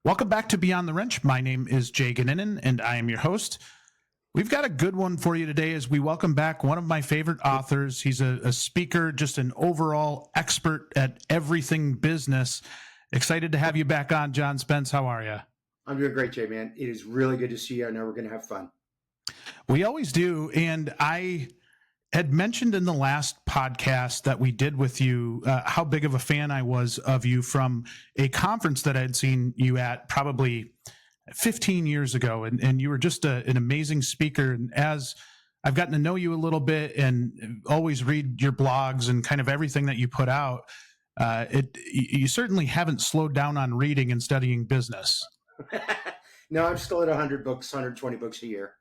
Welcome back to Beyond the Wrench. My name is Jay Goninen, and I am your host. We've got a good one for you today as we welcome back one of my favorite authors. He's a speaker, just an overall expert at everything business. Excited to have you back on, John Spence. How are you? I'm doing great, Jay, man. It is really good to see you. I know we're going to have fun. We always do. And I had mentioned in the last podcast that we did with you how big of a fan I was of you from a conference that I had seen you at probably 15 years ago. And you were just an amazing speaker. And as I've gotten to know you a little bit and always read your blogs and kind of everything that you put out, you certainly haven't slowed down on reading and studying business. No, I'm still at 100 books, 120 books a year.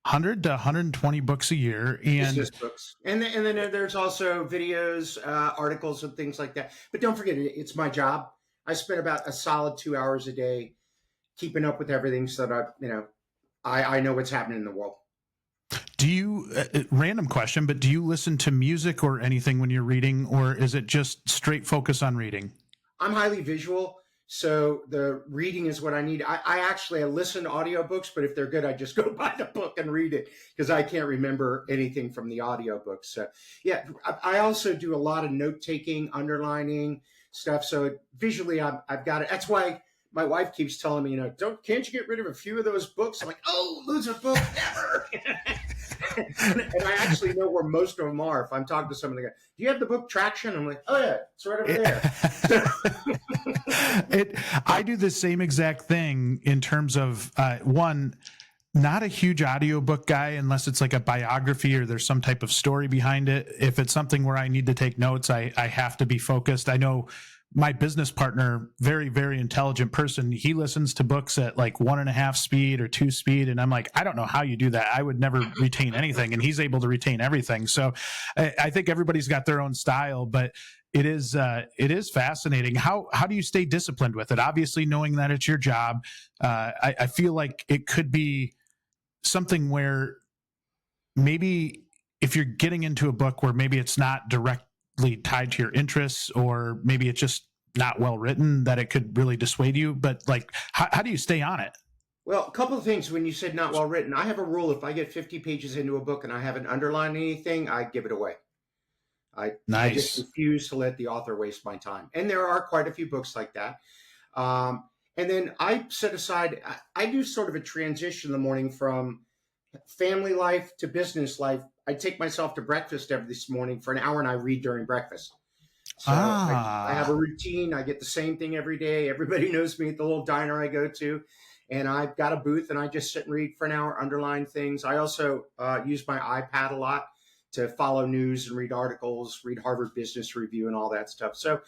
100 to 120 books a year. And business books. And then there's also videos, articles, and things like that. But don't forget, it's my job. I spend about a solid 2 hours a day keeping up with everything so that I know what's happening in the world. Do you, random question, but do you listen to music or anything when you're reading, or is it just straight focus on reading? I'm highly visual. So the reading is what I need. I listen to audiobooks, but if they're good, I just go buy the book and read it because I can't remember anything from the audiobooks. So yeah, I also do a lot of note taking, underlining stuff. So visually I've got it. That's why my wife keeps telling me, can't you get rid of a few of those books? I'm like, lose a book, never. And I actually know where most of them are. If I'm talking to someone, they go, do you have the book Traction? I'm like, oh yeah, it's right over there. I do the same exact thing in terms of not a huge audiobook guy unless it's like a biography or there's some type of story behind it. If it's something where I need to take notes, I have to be focused. I know my business partner, very, very intelligent person, he listens to books at like 1.5 speed or 2 speed. And I'm like, I don't know how you do that. I would never retain anything. And he's able to retain everything. So I think everybody's got their own style, but it is fascinating. How do you stay disciplined with it? Obviously, knowing that it's your job, I feel like it could be something where maybe if you're getting into a book where maybe it's not directly tied to your interests, or maybe it's just not well written, that it could really dissuade you. But like, how do you stay on it? Well, a couple of things when you said not well written. I have a rule. If I get 50 pages into a book and I haven't underlined anything, I give it away. I just refuse to let the author waste my time. And there are quite a few books like that. And then I set aside, I do sort of a transition in the morning from family life to business life. I take myself to breakfast this morning for an hour and I read during breakfast. So I have a routine. I get the same thing every day. Everybody knows me at the little diner I go to. And I've got a booth and I just sit and read for an hour, underline things. I also use my iPad a lot to follow news and read articles, read Harvard Business Review and all that stuff. So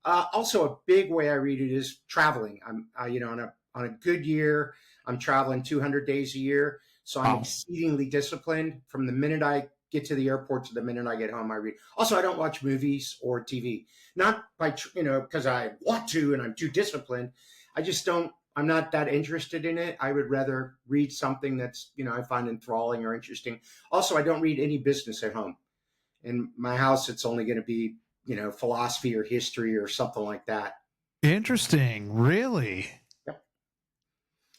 also a big way I read it is traveling. I'm on a good year, I'm traveling 200 days a year. So I'm exceedingly disciplined from the minute I get to the airport to the minute I get home, I read. Also, I don't watch movies or TV, not by, because I want to and I'm too disciplined. I just don't, I'm not that interested in it. I would rather read something that's, I find enthralling or interesting. Also, I don't read any business at home. In my house, it's only going to be, philosophy or history or something like that. Interesting. Really?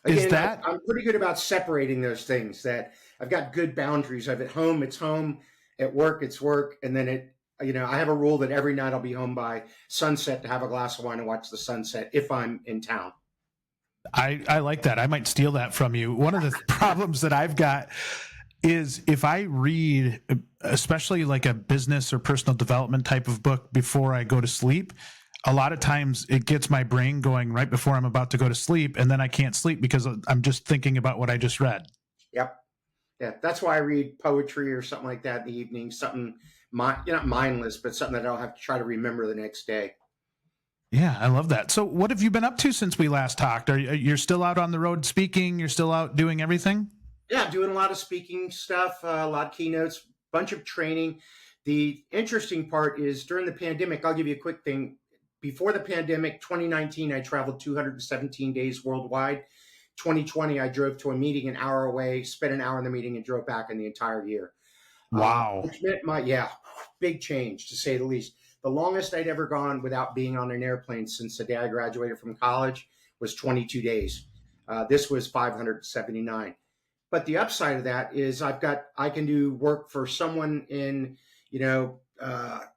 Again, I'm pretty good about separating those things, that I've got good boundaries. At home, it's home. At work, it's work. And then I have a rule that every night I'll be home by sunset to have a glass of wine and watch the sunset if I'm in town. I like that. I might steal that from you. One of the problems that I've got is if I read, especially like a business or personal development type of book before I go to sleep, a lot of times it gets my brain going right before I'm about to go to sleep, and then I can't sleep because I'm just thinking about what I just read. Yep. Yeah, that's why I read poetry or something like that in the evening, something not mindless, but something that I don't have to try to remember the next day. Yeah, I love that. So what have you been up to since we last talked? You're still out on the road speaking? You're still out doing everything? Yeah, doing a lot of speaking stuff, a lot of keynotes, bunch of training. The interesting part is during the pandemic, I'll give you a quick thing. Before the pandemic, 2019, I traveled 217 days worldwide. 2020, I drove to a meeting an hour away, spent an hour in the meeting, and drove back in the entire year. Wow. Which meant big change, to say the least. The longest I'd ever gone without being on an airplane since the day I graduated from college was 22 days. This was 579. But the upside of that is I can do work for someone in,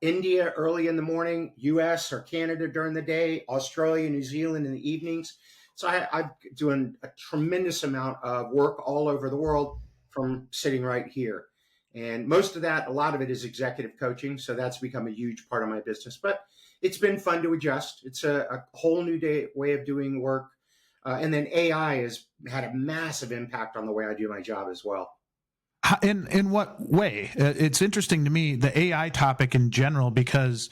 India early in the morning, US or Canada during the day, Australia, New Zealand in the evenings. So I'm doing a tremendous amount of work all over the world from sitting right here. And most of that, a lot of it is executive coaching. So that's become a huge part of my business. But it's been fun to adjust. It's a whole new way of doing work. And then AI has had a massive impact on the way I do my job as well. In what way? It's interesting to me, the AI topic in general, because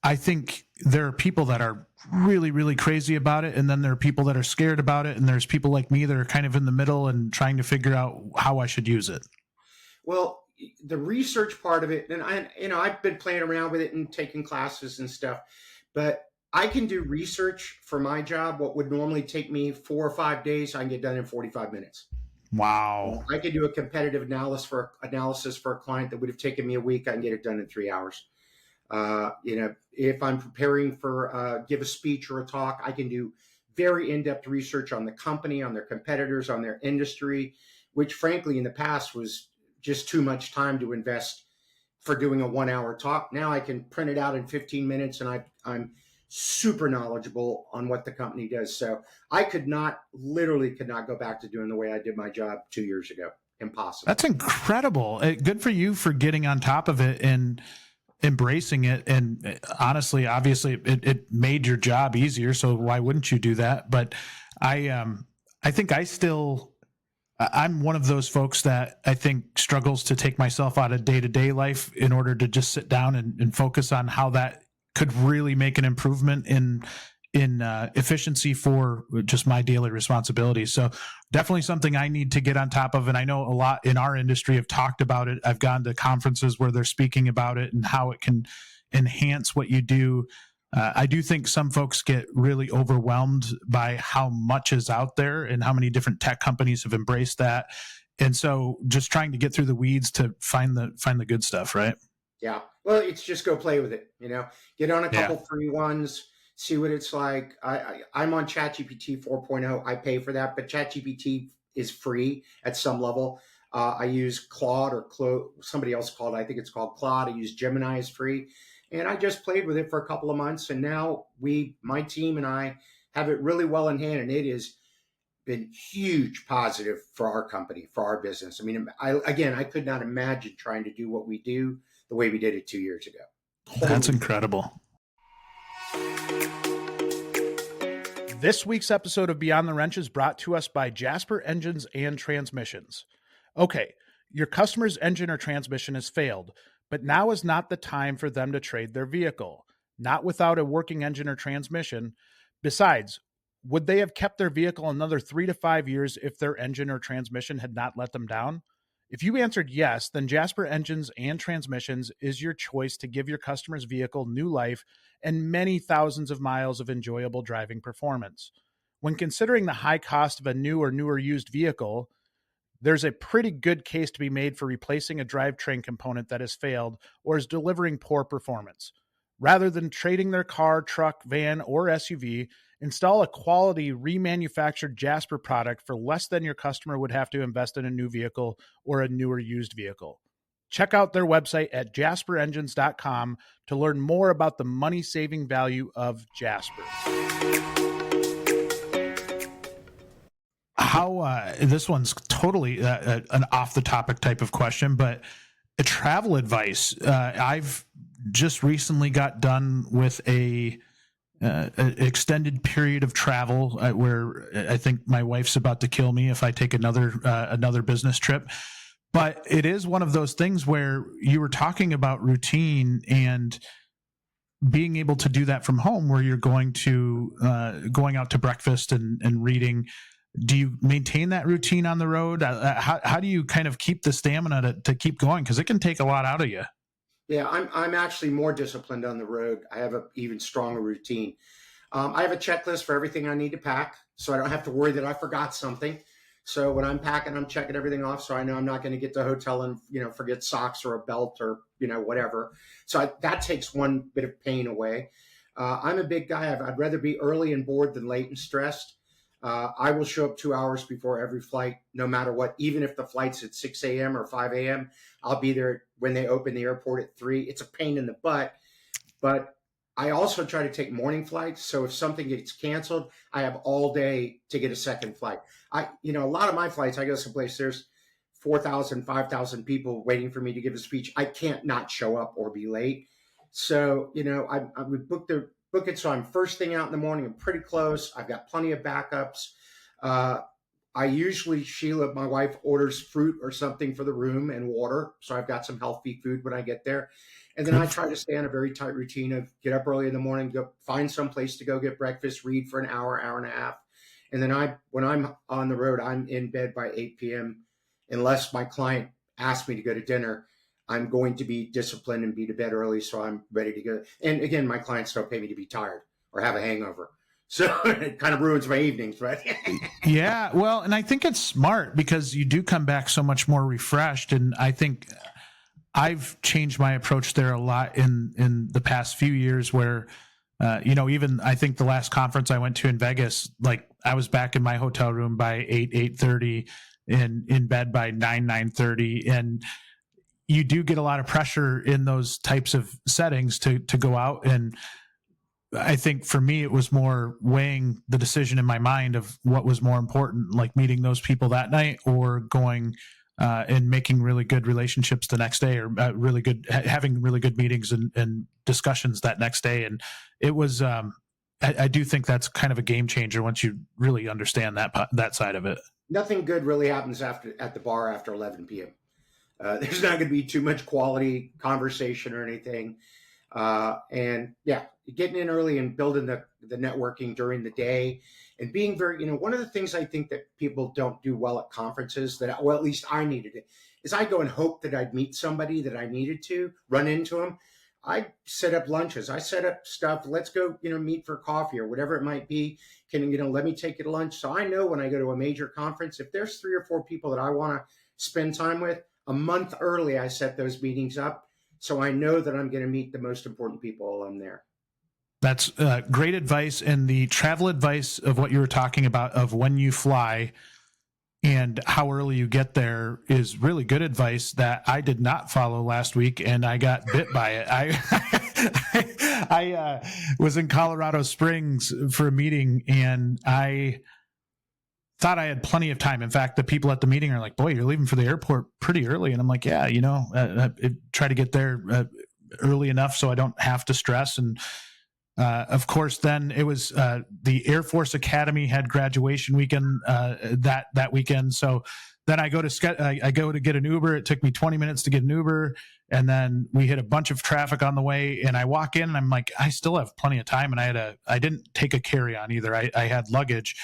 I think there are people that are really, really crazy about it. And then there are people that are scared about it. And there's people like me that are kind of in the middle and trying to figure out how I should use it. Well, the research part of it, and I've been playing around with it and taking classes and stuff, but I can do research for my job. What would normally take me 4 or 5 days, I can get done in 45 minutes. Wow. I could do a competitive analysis for a client that would have taken me a week. I can get it done in 3 hours. If I'm preparing for give a speech or a talk, I can do very in-depth research on the company, on their competitors, on their industry, which frankly in the past was just too much time to invest for doing a 1 hour talk. Now I can print it out in 15 minutes and I'm super knowledgeable on what the company does. So I literally could not go back to doing the way I did my job 2 years ago. Impossible. That's incredible. Good for you for getting on top of it and embracing it. And honestly, obviously it made your job easier. So why wouldn't you do that? But I think I'm one of those folks that I think struggles to take myself out of day-to-day life in order to just sit down and focus on how that could really make an improvement in efficiency for just my daily responsibilities. So definitely something I need to get on top of. And I know a lot in our industry have talked about it. I've gone to conferences where they're speaking about it and how it can enhance what you do. I do think some folks get really overwhelmed by how much is out there and how many different tech companies have embraced that. And so just trying to get through the weeds to find the good stuff, right? Yeah. Well, it's just go play with it, get on a couple free ones, see what it's like. I'm on ChatGPT 4.0. I pay for that, but ChatGPT is free at some level. I use Claude or somebody else called, I think it's called Claude. I use Gemini is free. And I just played with it for a couple of months. And now my team and I have it really well in hand. And it has been huge positive for our company, for our business. I mean, I could not imagine trying to do what we do the way we did it 2 years ago. That's incredible. This week's episode of Beyond the Wrench is brought to us by Jasper Engines and Transmissions. Okay, your customer's engine or transmission has failed, but now is not the time for them to trade their vehicle. Not without a working engine or transmission. Besides, would they have kept their vehicle another 3 to 5 years if their engine or transmission had not let them down? If you answered yes, then Jasper Engines and Transmissions is your choice to give your customer's vehicle new life and many thousands of miles of enjoyable driving performance. When considering the high cost of a new or newer used vehicle, there's a pretty good case to be made for replacing a drivetrain component that has failed or is delivering poor performance. Rather than trading their car, truck, van, or SUV, install a quality remanufactured Jasper product for less than your customer would have to invest in a new vehicle or a newer used vehicle. Check out their website at jasperengines.com to learn more about the money-saving value of Jasper. This one's totally an off-the-topic type of question, but a travel advice. I've just recently got done with an extended period of travel where I think my wife's about to kill me if I take another business trip. But it is one of those things where you were talking about routine and being able to do that from home, where you're going out to breakfast and reading. Do you maintain that routine on the road? How do you kind of keep the stamina to keep going? Because it can take a lot out of you. Yeah, I'm actually more disciplined on the road. I have an even stronger routine. I have a checklist for everything I need to pack, so I don't have to worry that I forgot something. So when I'm packing, I'm checking everything off, so I know I'm not going to get to the hotel and forget socks or a belt or whatever. So that takes one bit of pain away. I'm a big guy. I'd rather be early and bored than late and stressed. I will show up 2 hours before every flight, no matter what. Even if the flight's at 6 a.m. or 5 a.m., I'll be there when they open the airport at 3. It's a pain in the butt, but I also try to take morning flights. So if something gets canceled, I have all day to get a second flight. A lot of my flights, I go someplace, there's 4,000, 5,000 people waiting for me to give a speech. I can't not show up or be late. So, I would book it. So I'm first thing out in the morning. I'm pretty close. I've got plenty of backups. I usually, Sheila, my wife, orders fruit or something for the room and water. So I've got some healthy food when I get there. And then I try to stay on a very tight routine of get up early in the morning, go find some place to go get breakfast, read for an hour, hour and a half. And then when I'm on the road, I'm in bed by 8 p.m. Unless my client asks me to go to dinner, I'm going to be disciplined and be to bed early. So I'm ready to go. And again, my clients don't pay me to be tired or have a hangover. So it kind of ruins my evenings, right? Yeah. Well, and I think it's smart because you do come back so much more refreshed. And I think I've changed my approach there a lot in the past few years where, even I think the last conference I went to in Vegas, like I was back in my hotel room by 8:30 and in bed by 9:30. And you do get a lot of pressure in those types of settings to go out. And I think for me, it was more weighing the decision in my mind of what was more important, like meeting those people that night or going and making really good relationships the next day, or having really good meetings and discussions that next day. And it was, I do think that's kind of a game changer once you really understand that side of it. Nothing good really happens at the bar after 11 p.m. There's not going to be too much quality conversation or anything. And yeah, getting in early and building the networking during the day and being very, one of the things I think that people don't do well at conferences at least I needed it, is I go and hope that I'd meet somebody that I needed to run into them. I set up lunches. I set up stuff. Let's go, meet for coffee or whatever it might be. Let me take you to lunch. So I know when I go to a major conference, if there's 3 or 4 people that I want to spend time with, a month early, I set those meetings up. So I know that I'm going to meet the most important people while I'm there. That's great advice. And the travel advice of what you were talking about of when you fly and how early you get there is really good advice that I did not follow last week, and I got bit by it. I was in Colorado Springs for a meeting, and I thought I had plenty of time. In fact, the people at the meeting are like, boy, you're leaving for the airport pretty early. And I'm like, yeah, try to get there early enough so I don't have to stress. And of course, then it was the Air Force Academy had graduation weekend that weekend. So then I go to get an Uber. It took me 20 minutes to get an Uber. And then we hit a bunch of traffic on the way. And I walk in and I'm like, I still have plenty of time. And I didn't take a carry-on either. I had luggage.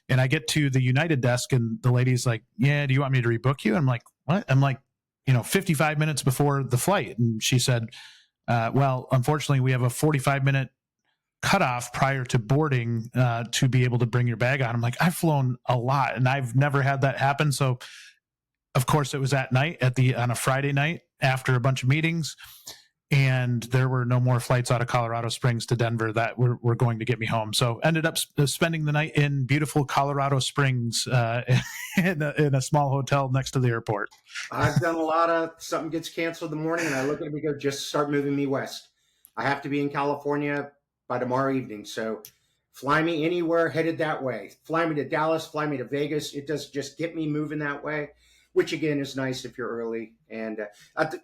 And I get to the United desk and the lady's like, yeah, do you want me to rebook you? I'm like, what? I'm like, 55 minutes before the flight. And she said, well, unfortunately, we have a 45-minute cutoff prior to boarding to be able to bring your bag on. I'm like, I've flown a lot and I've never had that happen. So of course it was at night on a Friday night after a bunch of meetings, and there were no more flights out of Colorado Springs to Denver that were going to get me home. So ended up spending the night in beautiful Colorado Springs in a small hotel next to the airport. I've done a lot of something gets canceled in the morning and I look at it and go, just start moving me west. I have to be in California by tomorrow evening. So fly me anywhere headed that way. Fly me to Dallas, fly me to Vegas. It does just get me moving that way, which again is nice if you're early. And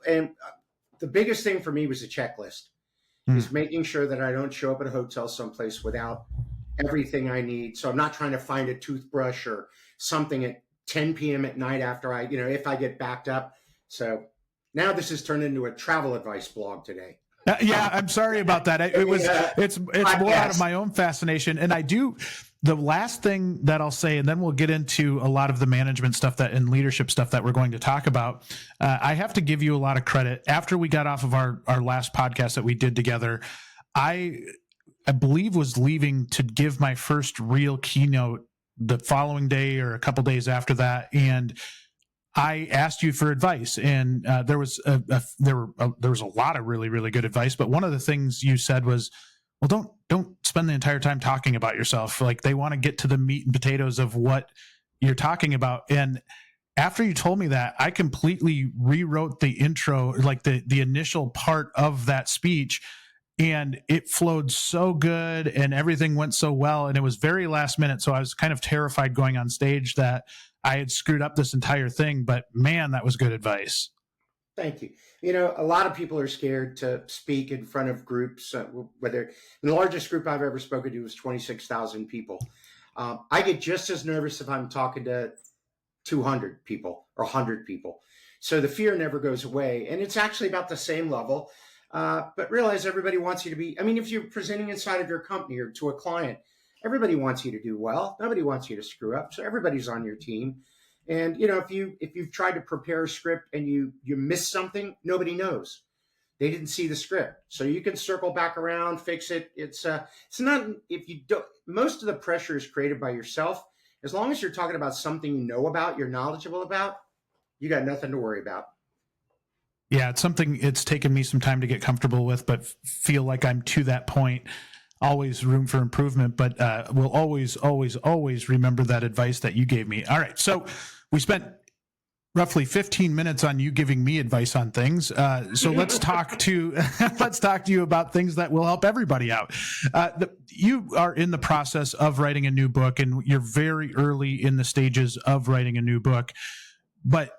the biggest thing for me was a checklist, is making sure that I don't show up at a hotel someplace without everything I need. So I'm not trying to find a toothbrush or something at 10 p.m. at night after if I get backed up. So now this has turned into a travel advice blog today. Yeah, I'm sorry about that. It's more out of my own fascination. And the last thing that I'll say, and then we'll get into a lot of the management stuff and leadership stuff that we're going to talk about. I have to give you a lot of credit. After we got off of our last podcast that we did together, I believe was leaving to give my first real keynote the following day or a couple days after that. And I asked you for advice, and there was a lot of really, really good advice. But one of the things you said was, well, don't spend the entire time talking about yourself. Like, they want to get to the meat and potatoes of what you're talking about. And after you told me that, I completely rewrote the intro, like the initial part of that speech, and it flowed so good and everything went so well. And it was very last minute. So I was kind of terrified going on stage that I had screwed up this entire thing, but man, that was good advice. Thank you. You know, a lot of people are scared to speak in front of groups, whether the largest group I've ever spoken to was 26,000 people. I get just as nervous if I'm talking to 200 people or 100 people. So the fear never goes away. And it's actually about the same level. But realize everybody wants you to be, I mean, if you're presenting inside of your company or to a client, everybody wants you to do well. Nobody wants you to screw up. So everybody's on your team. And, you know, if you've tried to prepare a script and you miss something, nobody knows. They didn't see the script. So you can circle back around, fix it. It's not, if you don't, most of the pressure is created by yourself. As long as you're talking about something you know about, you're knowledgeable about, you got nothing to worry about. Yeah, it's something it's taken me some time to get comfortable with, but feel like I'm to that point. Always room for improvement, but we'll always remember that advice that you gave me. All right, so we spent roughly 15 minutes on you giving me advice on things. So let's talk to you about things that will help everybody out. You are in the process of writing a new book, and you're very early in the stages of writing a new book. But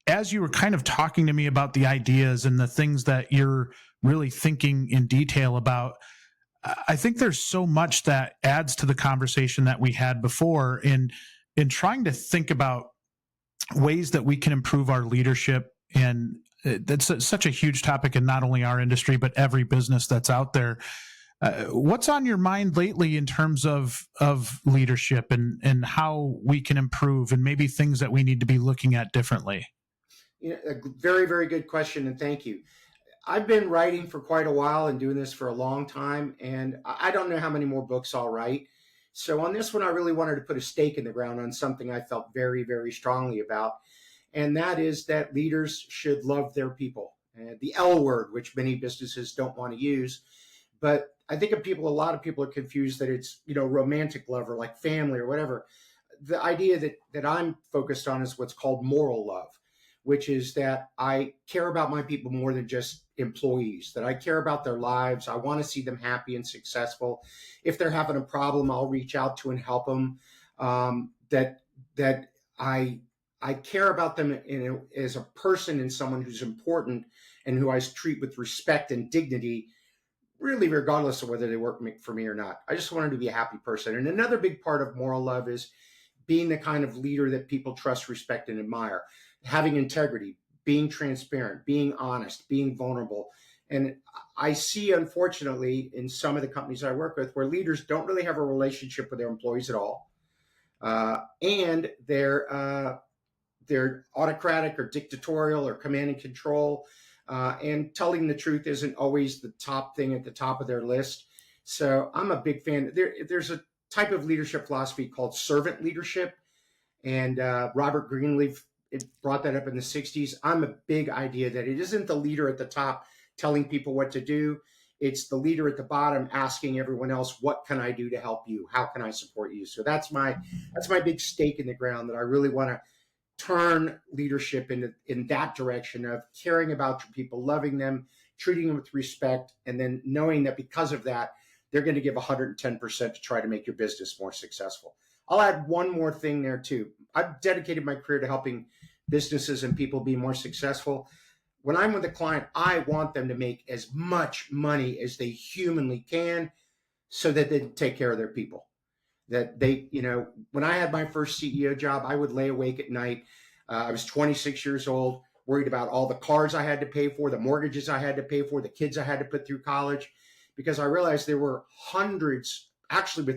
as you were kind of talking to me about the ideas and the things that you're really thinking in detail about, I think there's so much that adds to the conversation that we had before in trying to think about ways that we can improve our leadership. And that's such a huge topic in not only our industry, but every business that's out there. What's on your mind lately in terms of leadership and how we can improve, and maybe things that we need to be looking at differently? You know, a very, very good question, and thank you. I've been writing for quite a while and doing this for a long time, and I don't know how many more books I'll write. So on this one, I really wanted to put a stake in the ground on something I felt very, very strongly about, and that is that leaders should love their people. The L word, which many businesses don't want to use, but I think a lot of people are confused that it's, you know, romantic love or like family or whatever. The idea that I'm focused on is what's called moral love, which is that I care about my people more than just employees, that I care about their lives. I want to see them happy and successful. If they're having a problem, I'll reach out to and help them. That I care about them as a person and someone who's important and who I treat with respect and dignity, really regardless of whether they work for me or not. I just want them to be a happy person. And another big part of moral love is being the kind of leader that people trust, respect, and admire. Having integrity, being transparent, being honest, being vulnerable. And I see, unfortunately, in some of the companies I work with, where leaders don't really have a relationship with their employees at all. And they're autocratic or dictatorial or command and control. And telling the truth isn't always the top thing at the top of their list. So I'm a big fan. There's a type of leadership philosophy called servant leadership. And Robert Greenleaf brought that up in the 60s. I'm a big idea that it isn't the leader at the top telling people what to do. It's the leader at the bottom asking everyone else, what can I do to help you? How can I support you? So that's my big stake in the ground, that I really want to turn leadership in that direction of caring about your people, loving them, treating them with respect, and then knowing that because of that, they're going to give 110% to try to make your business more successful. I'll add one more thing there too. I've dedicated my career to helping businesses and people be more successful. When I'm with a client, I want them to make as much money as they humanly can so that they take care of their people. That they, you know, when I had my first CEO job, I would lay awake at night. I was 26 years old, worried about all the cars I had to pay for, the mortgages I had to pay for, the kids I had to put through college, because I realized there were hundreds of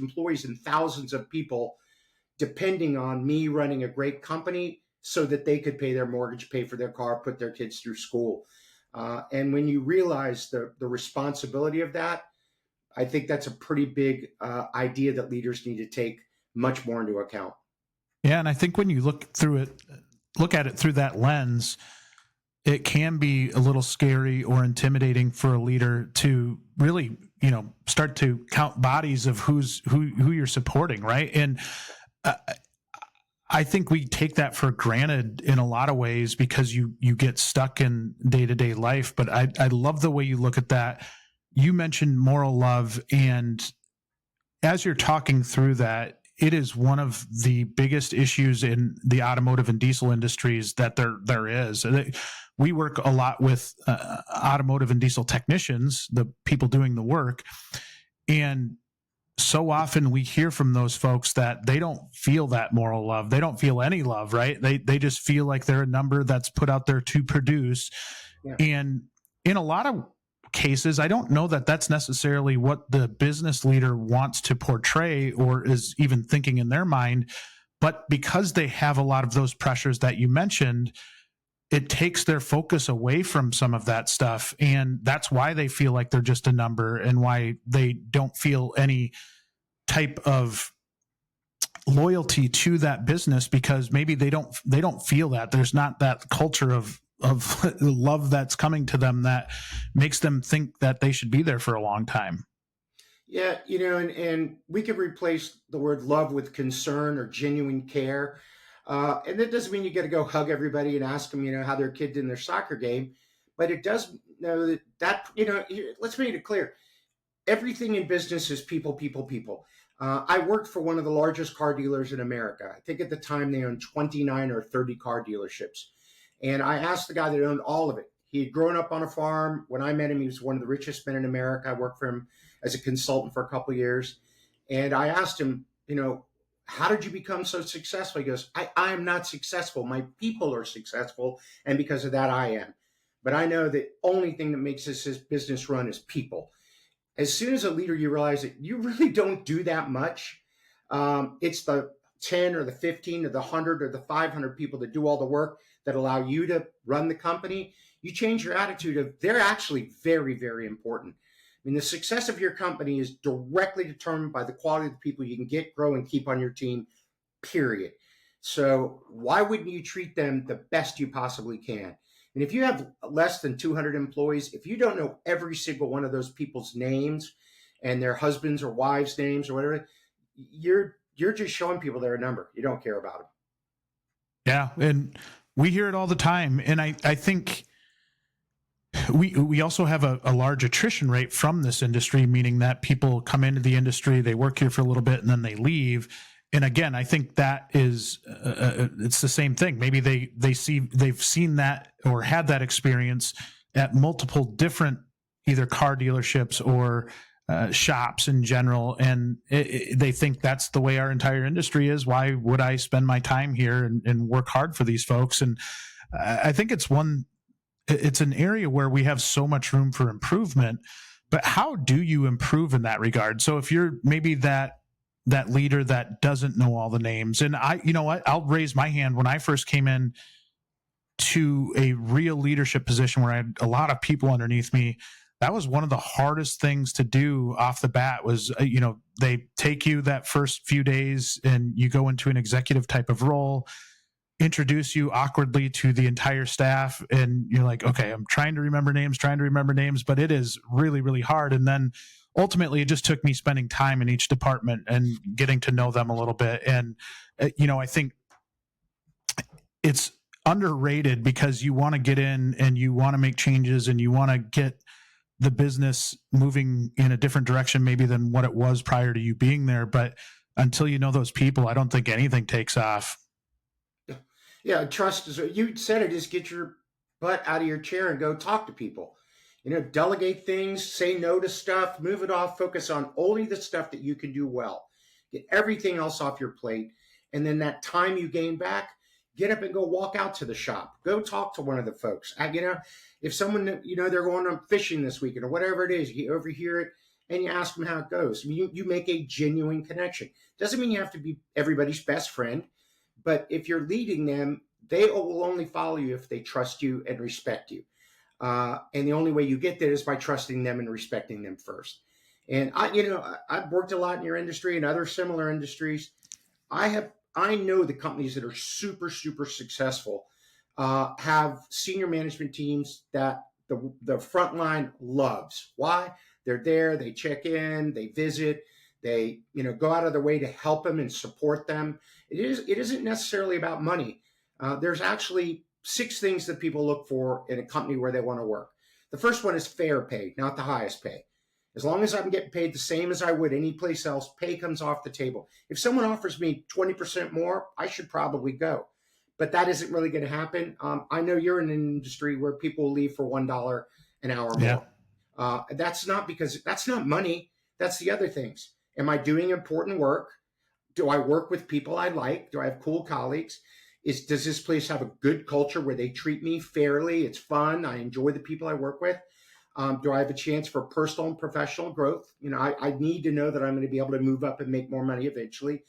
employees and thousands of people depending on me running a great company so that they could pay their mortgage, pay for their car, put their kids through school. And when you realize the responsibility of that, I think that's a pretty big idea that leaders need to take much more into account. Yeah, and I think when you look at it through that lens, it can be a little scary or intimidating for a leader to really start to count bodies of who you're supporting, right? And I think we take that for granted in a lot of ways because you get stuck in day-to-day life. But I love the way you look at that. You mentioned moral love, and as you're talking through that, it is one of the biggest issues in the automotive and diesel industries that there is. We work a lot with automotive and diesel technicians, the people doing the work, and so often we hear from those folks that they don't feel that moral love. They don't feel any love, right? They just feel like they're a number that's put out there to produce. Yeah. And in a lot of cases, I don't know that that's necessarily what the business leader wants to portray or is even thinking in their mind. But because they have a lot of those pressures that you mentioned, it takes their focus away from some of that stuff. And that's why they feel like they're just a number and why they don't feel any type of loyalty to that business, because maybe they don't feel that. There's not that culture of love that's coming to them that makes them think that they should be there for a long time. Yeah, and we could replace the word love with concern or genuine care. And that doesn't mean you got to go hug everybody and ask them, how their kid did in their soccer game. But it does know that let's make it clear. Everything in business is people, people, people. I worked for one of the largest car dealers in America. I think at the time they owned 29 or 30 car dealerships. And I asked the guy that owned all of it. He had grown up on a farm. When I met him, he was one of the richest men in America. I worked for him as a consultant for a couple of years. And I asked him, how did you become so successful? He goes, I am not successful. My people are successful. And because of that, I am. But I know the only thing that makes this business run is people. As soon as a leader, you realize that you really don't do that much. It's the 10 or the 15 or the 100 or the 500 people that do all the work that allow you to run the company. You change your attitude of they're actually very, very important. I mean, the success of your company is directly determined by the quality of the people you can get, grow, and keep on your team, period. So why wouldn't you treat them the best you possibly can? And if you have less than 200 employees, if you don't know every single one of those people's names and their husbands or wives' names or whatever, you're just showing people they're a number. You don't care about them. Yeah, and we hear it all the time. And I think we also have a large attrition rate from this industry, meaning that people come into the industry, they work here for a little bit, and then they leave. And again, I think that is it's the same thing. Maybe they've seen that or had that experience at multiple different either car dealerships or shops in general, and they think that's the way our entire industry is. Why would I spend my time here and work hard for these folks? And I think it's an area where we have so much room for improvement. But how do you improve in that regard? So if you're maybe that leader that doesn't know all the names, and I'll raise my hand. When I first came in to a real leadership position where I had a lot of people underneath me, that was one of the hardest things to do off the bat was, they take you that first few days and you go into an executive type of role, introduce you awkwardly to the entire staff. And you're like, okay, I'm trying to remember names, but it is really, really hard. And then ultimately it just took me spending time in each department and getting to know them a little bit. And, I think it's underrated because you want to get in and you want to make changes and you want to get the business moving in a different direction maybe than what it was prior to you being there. But until you know those people, I don't think anything takes off. Yeah, trust is, you said it, is get your butt out of your chair and go talk to people. Delegate things, say no to stuff, move it off, focus on only the stuff that you can do well. Get everything else off your plate. And then that time you gain back, get up and go walk out to the shop. Go talk to one of the folks. If someone, they're going on fishing this weekend or whatever it is, you overhear it and you ask them how it goes. You make a genuine connection. Doesn't mean you have to be everybody's best friend, but if you're leading them, they will only follow you if they trust you and respect you. And the only way you get there is by trusting them and respecting them first. And I've worked a lot in your industry and other similar industries. I know the companies that are super, super successful have senior management teams that the front line loves. Why? They're there, they check in, they visit, they, go out of their way to help them and support them. It isn't necessarily about money. There's actually 6 things that people look for in a company where they want to work. The first one is fair pay, not the highest pay. As long as I'm getting paid the same as I would any place else, pay comes off the table. If someone offers me 20% more, I should probably go. But that isn't really going to happen. I know you're in an industry where people will leave for $1 an hour more. Yeah. That's not money. That's the other things. Am I doing important work? Do I work with people I like? Do I have cool colleagues? Does this place have a good culture where they treat me fairly? It's fun. I enjoy the people I work with. Do I have a chance for personal and professional growth? I need to know that I'm going to be able to move up and make more money eventually.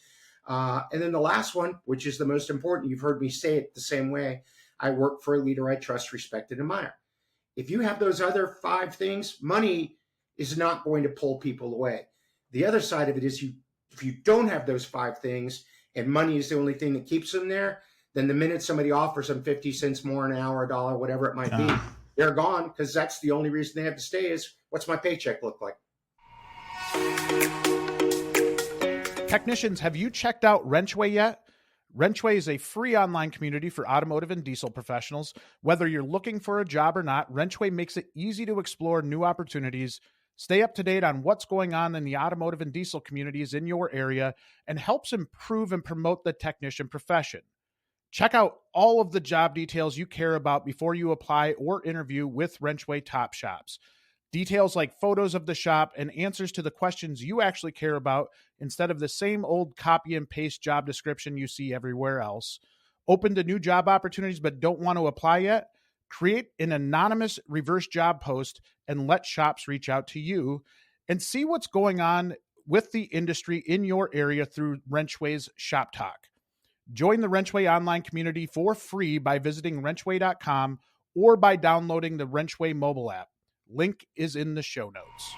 And then the last one, which is the most important, you've heard me say it the same way. I work for a leader I trust, respect, and admire. If you have those other 5 things, money is not going to pull people away. The other side of it is if you don't have those 5 things and money is the only thing that keeps them there, then the minute somebody offers them 50 cents more an hour, $1, whatever it might be, they're gone, because that's the only reason they have to stay is, what's my paycheck look like? Technicians, have you checked out WrenchWay yet? WrenchWay is a free online community for automotive and diesel professionals. Whether you're looking for a job or not, WrenchWay makes it easy to explore new opportunities, stay up to date on what's going on in the automotive and diesel communities in your area, and helps improve and promote the technician profession. Check out all of the job details you care about before you apply or interview with WrenchWay Top Shops. Details like photos of the shop and answers to the questions you actually care about instead of the same old copy and paste job description you see everywhere else. Open to new job opportunities but don't want to apply yet? Create an anonymous reverse job post and let shops reach out to you, and see what's going on with the industry in your area through WrenchWay's Shop Talk. Join the WrenchWay online community for free by visiting wrenchway.com or by downloading the WrenchWay mobile app. Link is in the show notes.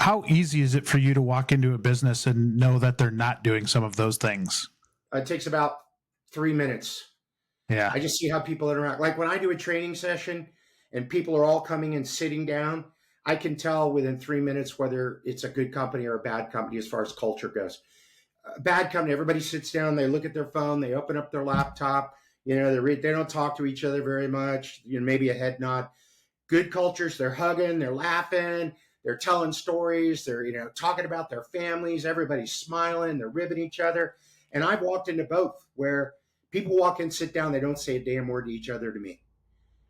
How easy is it for you to walk into a business and know that they're not doing some of those things? It takes about 3 minutes. Yeah. I just see how people interact. Like when I do a training session and people are all coming and sitting down, I can tell within 3 minutes whether it's a good company or a bad company as far as culture goes. A bad company, everybody sits down, they look at their phone, they open up their laptop, they don't talk to each other very much, maybe a head nod. Good cultures, they're hugging, they're laughing, they're telling stories, they're talking about their families, everybody's smiling, they're ribbing each other. And I've walked into both where people walk in, sit down, they don't say a damn word to each other to me.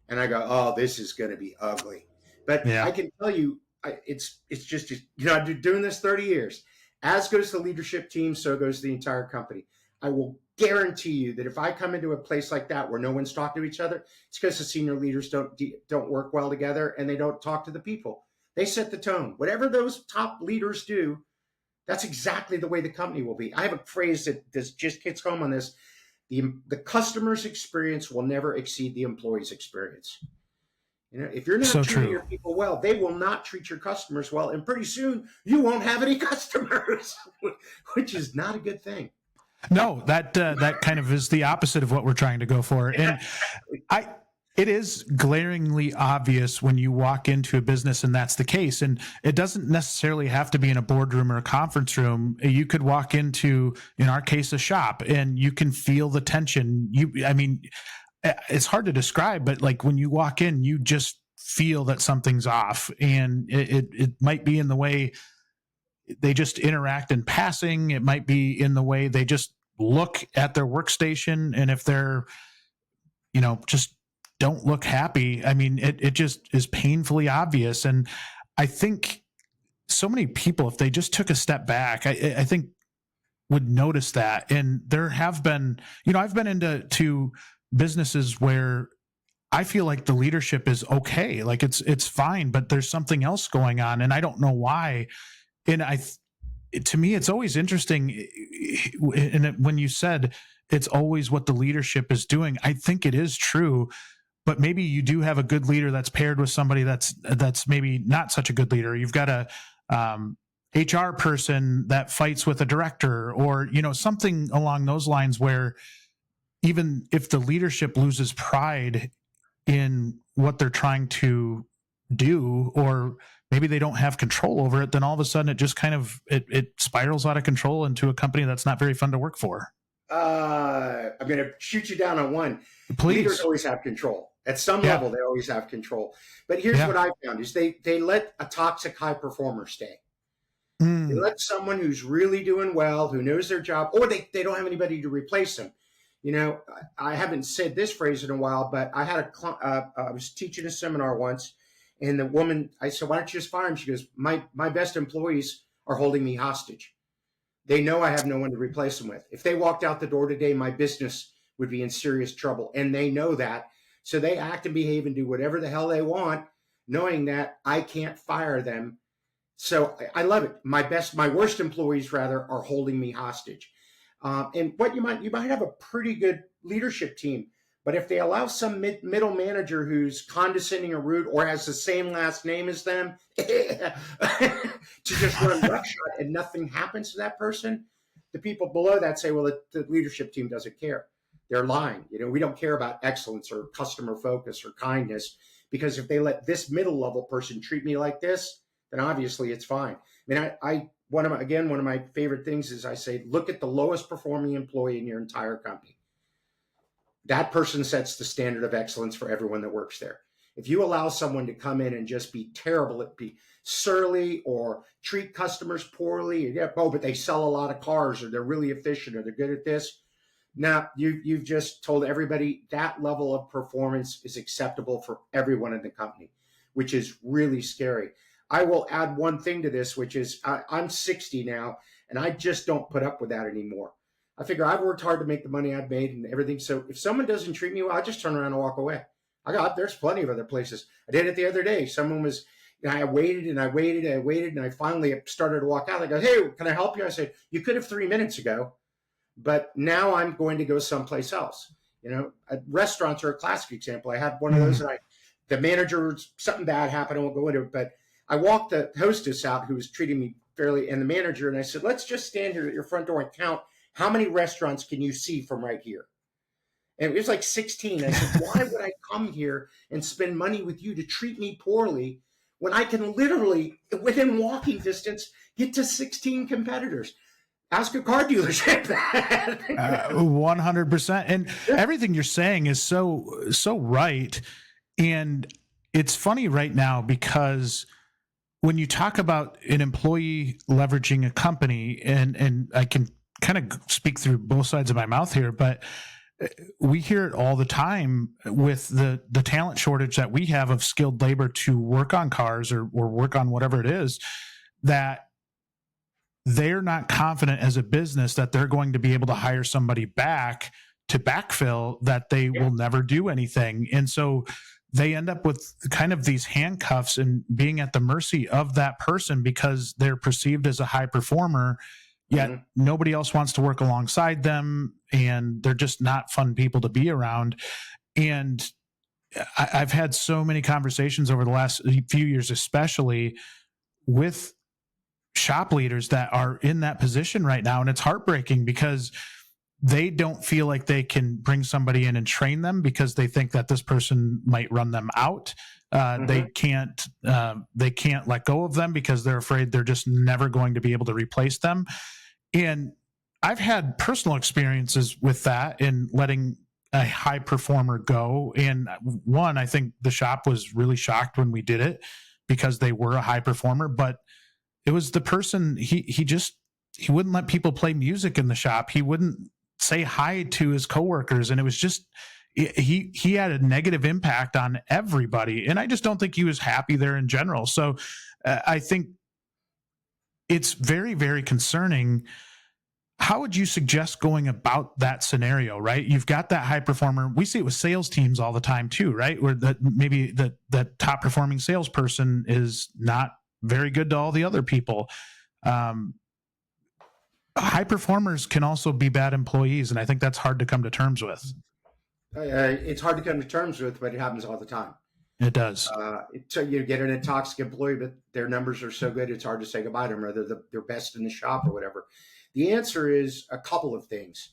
And I go, oh, this is going to be ugly. But yeah. I can tell you, it's just, I've been doing this 30 years. As goes the leadership team, so goes the entire company. I will guarantee you that if I come into a place like that where no one's talking to each other, it's because the senior leaders don't work well together and they don't talk to the people. They set the tone. Whatever those top leaders do, that's exactly the way the company will be. I have a phrase that just hits home on this. The customer's experience will never exceed the employee's experience. If you're not treating your people well, they will not treat your customers well. And pretty soon you won't have any customers, which is not a good thing. No, that kind of is the opposite of what we're trying to go for. And it is glaringly obvious when you walk into a business and that's the case. And it doesn't necessarily have to be in a boardroom or a conference room. You could walk into, in our case, a shop, and you can feel the tension. It's hard to describe, but like when you walk in, you just feel that something's off, and it might be in the way they just interact in passing. It might be in the way they just look at their workstation. And if they're, just don't look happy, it just is painfully obvious. And I think so many people, if they just took a step back, I think would notice that. And there have been, I've been into businesses where I feel like the leadership is okay. Like it's fine, but there's something else going on and I don't know why. And to me, it's always interesting. And when you said it's always what the leadership is doing, I think it is true, but maybe you do have a good leader that's paired with somebody that's maybe not such a good leader. You've got a HR person that fights with a director, or, something along those lines where even if the leadership loses pride in what they're trying to do, or maybe they don't have control over it, then all of a sudden it just kind of it spirals out of control into a company that's not very fun to work for. I'm going to shoot you down on one. Please. Leaders always have control. At some level, they always have control. But here's what I found is they let a toxic high performer stay. They let someone who's really doing well, who knows their job, or they don't have anybody to replace them. You know, I haven't said this phrase in a while, but I had I was teaching a seminar once, and the woman, I said, why don't you just fire him? She goes, my best employees are holding me hostage. They know I have no one to replace them with. If they walked out the door today, my business would be in serious trouble. And they know that. So they act and behave and do whatever the hell they want, knowing that I can't fire them. So I love it. My worst employees rather are holding me hostage. And what you might have a pretty good leadership team, but if they allow some middle manager who's condescending or rude or has the same last name as them to just run roughshod and nothing happens to that person, the people below that say, well, the leadership team doesn't care. They're lying. You know, we don't care about excellence or customer focus or kindness, because if they let this middle level person treat me like this, then obviously it's fine. I mean, one of my favorite things is I say, look at the lowest performing employee in your entire company. That person sets the standard of excellence for everyone that works there. If you allow someone to come in and just be terrible, be surly or treat customers poorly, but they sell a lot of cars, or they're really efficient, or they're good at this. Now you've just told everybody that level of performance is acceptable for everyone in the company, which is really scary. I will add one thing to this, which is I'm 60 now, and I just don't put up with that anymore. I figure I've worked hard to make the money I've made and everything. So if someone doesn't treat me well, I just turn around and walk away. There's plenty of other places. I did it the other day. Someone was, I waited and I waited and I waited, and I finally started to walk out. I go, hey, can I help you? I said, you could have 3 minutes ago, but now I'm going to go someplace else. You know, restaurants are a classic example. I had one of those, and the manager, something bad happened. I won't go into it, but I walked the hostess out who was treating me fairly, and the manager, and I said, let's just stand here at your front door and count how many restaurants can you see from right here? And it was like 16. I said, why would I come here and spend money with you to treat me poorly when I can literally, within walking distance, get to 16 competitors? Ask a car dealership that. 100%. And everything you're saying is so right. And it's funny right now, because when you talk about an employee leveraging a company, and I can kind of speak through both sides of my mouth here, but we hear it all the time with the talent shortage that we have of skilled labor to work on cars or work on whatever it is, that they're not confident as a business that they're going to be able to hire somebody back to backfill, that they will never do anything. And so they end up with kind of these handcuffs and being at the mercy of that person because they're perceived as a high performer, yet nobody else wants to work alongside them, and they're just not fun people to be around. And I've had so many conversations over the last few years, especially with shop leaders that are in that position right now. And it's heartbreaking because they don't feel like they can bring somebody in and train them because they think that this person might run them out. They can't let go of them because they're afraid they're just never going to be able to replace them. And I've had personal experiences with that in letting a high performer go. And one, I think the shop was really shocked when we did it because they were a high performer, but it was the person, he wouldn't let people play music in the shop. He wouldn't say hi to his coworkers. And it was just, he had a negative impact on everybody. And I just don't think he was happy there in general. So I think it's very, very concerning. How would you suggest going about that scenario, right? You've got that high performer. We see it with sales teams all the time too, right? Where maybe the top performing salesperson is not very good to all the other people. High performers can also be bad employees, and I think that's hard to come to terms with. It's hard to come to terms with, but it happens all the time. It does. So you get an toxic employee, but their numbers are so good, it's hard to say goodbye to them, or they're best in the shop or whatever. The answer is a couple of things.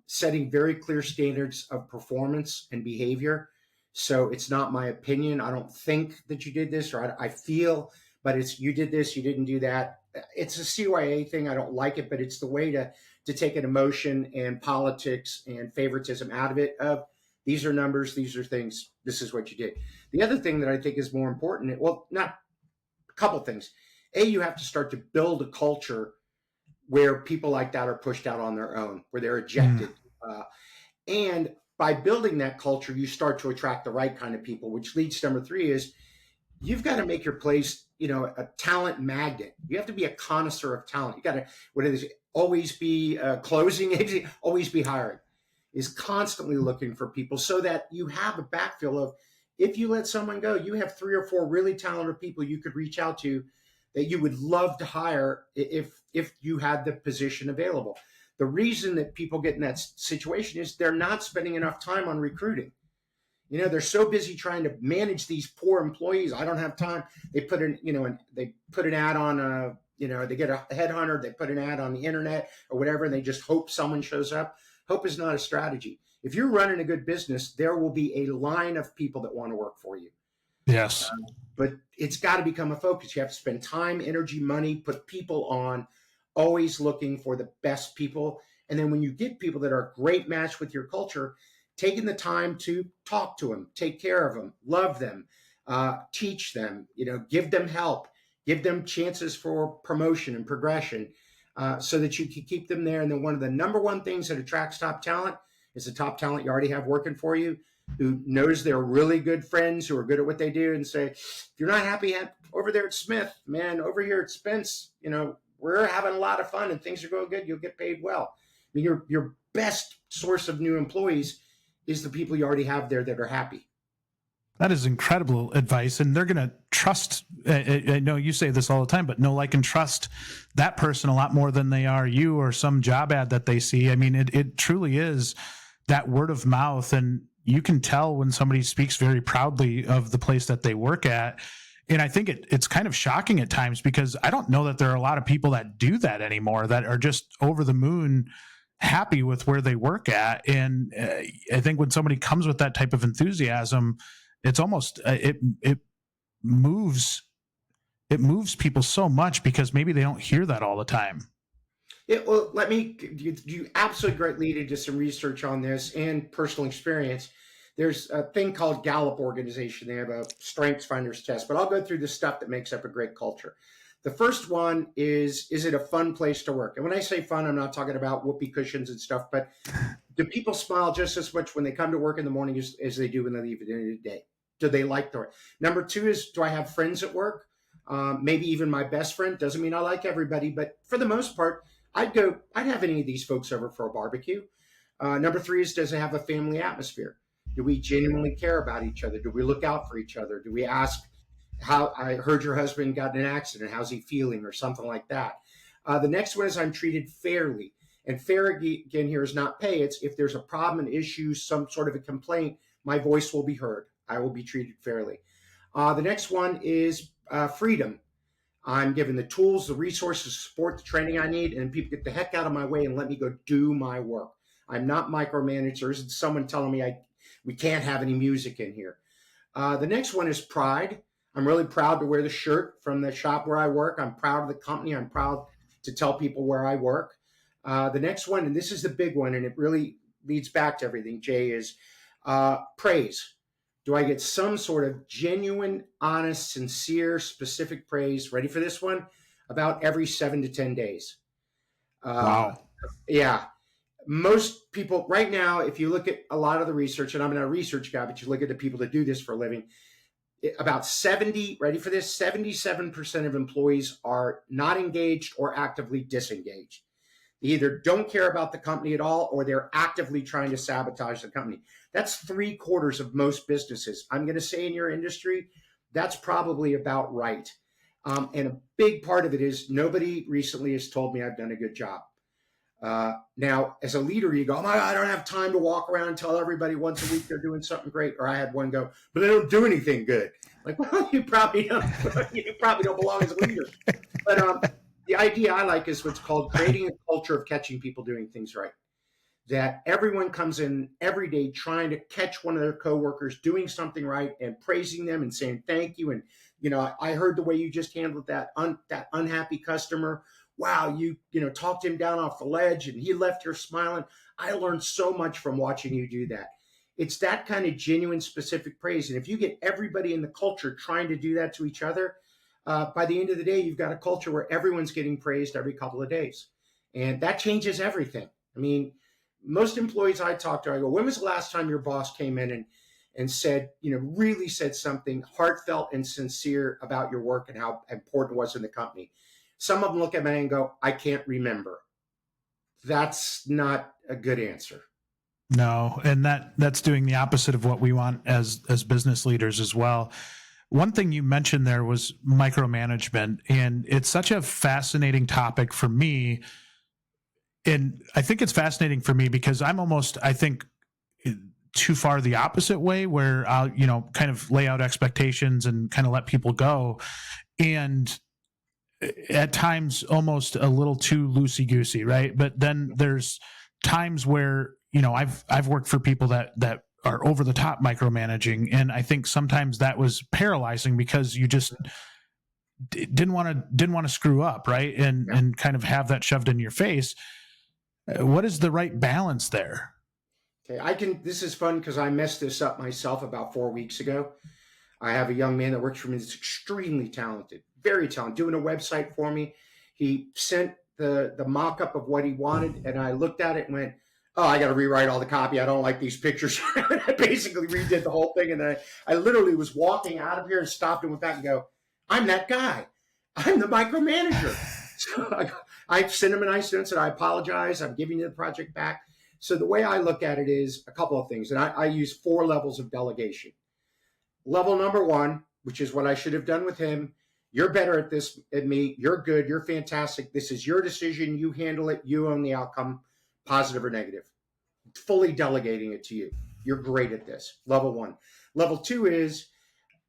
Setting very clear standards of performance and behavior. So it's not my opinion. I don't think that you did this, or I feel, but it's you did this, you didn't do that. It's a CYA thing. I don't like it, but it's the way to take an emotion and politics and favoritism out of it. Of these are numbers, these are things. This is what you did. The other thing that I think is more important, well, not a couple things. A, you have to start to build a culture where people like that are pushed out on their own, where they're ejected. And by building that culture, you start to attract the right kind of people, which leads to number 3 is you've got to make your place, a talent magnet. You have to be a connoisseur of talent. You got to, what it is, always be closing, always be hiring, is constantly looking for people so that you have a backfill of, if you let someone go, you have 3 or 4 really talented people you could reach out to that you would love to hire if you had the position available. The reason that people get in that situation is they're not spending enough time on recruiting. They're so busy trying to manage these poor employees. I don't have time. They put they put an ad on they get a headhunter, they put an ad on the internet or whatever, and they just hope someone shows up. Hope is not a strategy. If you're running a good business, there will be a line of people that want to work for you. Yes. But it's got to become a focus. You have to spend time, energy, money, put people on, always looking for the best people. And then when you get people that are a great match with your culture, taking the time to talk to them, take care of them, love them, teach them, give them help, give them chances for promotion and progression so that you can keep them there. And then one of the number one things that attracts top talent is the top talent you already have working for you, who knows they're really good friends, who are good at what they do, and say, if you're not happy over there at Smith, man, over here at Spence, we're having a lot of fun and things are going good. You'll get paid well. I mean, your best source of new employees is the people you already have there that are happy. That is incredible advice. And they're going to trust, I know you say this all the time, but know, like, and trust that person a lot more than they are you or some job ad that they see. I mean, it truly is that word of mouth. And you can tell when somebody speaks very proudly of the place that they work at. And I think it's kind of shocking at times, because I don't know that there are a lot of people that do that anymore, that are just over the moon happy with where they work at. And I think when somebody comes with that type of enthusiasm, it's almost, it moves people so much, because maybe they don't hear that all the time. Yeah, well, you absolutely great lead into some research on this and personal experience. There's a thing called Gallup organization. They have a strengths finders test, but I'll go through the stuff that makes up a great culture. The first one is it a fun place to work? And when I say fun, I'm not talking about whoopee cushions and stuff, but do people smile just as much when they come to work in the morning as they do when they leave at the end of the day? Do they like the work? Number 2 is, do I have friends at work? Maybe even my best friend. Doesn't mean I like everybody, but for the most part, I'd have any of these folks over for a barbecue. Number 3 is, does it have a family atmosphere? Do we genuinely care about each other? Do we look out for each other? Do we ask, how I heard your husband got in an accident, how's he feeling, or something like that? The next one is, I'm treated fairly. And fair, again, here is not pay. It's if there's a problem, an issue, some sort of a complaint, my voice will be heard. I will be treated fairly. The next one is freedom. I'm given the tools, the resources, support, the training I need, and people get the heck out of my way and let me go do my work. I'm not micromanaged. There isn't someone telling me we can't have any music in here. The next one is pride. I'm really proud to wear the shirt from the shop where I work. I'm proud of the company. I'm proud to tell people where I work. The next one, and this is the big one, and it really leads back to everything, Jay, is praise. Do I get some sort of genuine, honest, sincere, specific praise? Ready for this one? About every 7 to 10 days. Wow. Yeah. Most people right now, if you look at a lot of the research, and I'm not a research guy, but you look at the people that do this for a living, about 77% of employees are not engaged or actively disengaged. They either don't care about the company at all, or they're actively trying to sabotage the company. That's 3/4 of most businesses. I'm going to say in your industry, that's probably about right. And a big part of it is nobody recently has told me I've done a good job. Now, as a leader, you go, oh my God, I don't have time to walk around and tell everybody once a week they're doing something great. Or I had one go, but they don't do anything good. Like, well, you probably don't belong as a leader. But the idea I like is what's called creating a culture of catching people doing things right. that everyone comes in every day trying to catch one of their coworkers doing something right and praising them and saying thank you. And, I heard the way you just handled that unhappy customer. Wow, you talked him down off the ledge and he left here smiling. I learned so much from watching you do that. It's that kind of genuine, specific praise. And if you get everybody in the culture trying to do that to each other, by the end of the day, you've got a culture where everyone's getting praised every couple of days. And that changes everything. I mean, most employees I talk to, I go, when was the last time your boss came in and said, really said something heartfelt and sincere about your work and how important it was in the company? Some of them look at me and go, I can't remember. That's not a good answer. No, and that's doing the opposite of what we want as business leaders as well. One thing you mentioned there was micromanagement, and it's such a fascinating topic for me. And I think it's fascinating for me because I'm almost, I think, too far the opposite way, where I'll, kind of lay out expectations and kind of let people go. And at times almost a little too loosey-goosey, right? But then there's times where, I've worked for people that are over the top micromanaging. And I think sometimes that was paralyzing because you just didn't want to screw up, right? And kind of have that shoved in your face. What is the right balance there? Okay, this is fun because I messed this up myself about 4 weeks ago. I have a young man that works for me that's extremely talented, very talented, doing a website for me. He sent the mock-up of what he wanted, and I looked at it and went, oh, I got to rewrite all the copy. I don't like these pictures. I basically redid the whole thing, and then I literally was walking out of here and stopped and went back and go, I'm that guy. I'm the micromanager. So I sent him a nice note and said, I apologize. I'm giving you the project back. So the way I look at it is a couple of things, and I use 4 levels of delegation. Level number 1, which is what I should have done with him. You're better at this than me. You're good. You're fantastic. This is your decision. You handle it. You own the outcome, positive or negative. Fully delegating it to you. You're great at this. Level 1. Level 2 is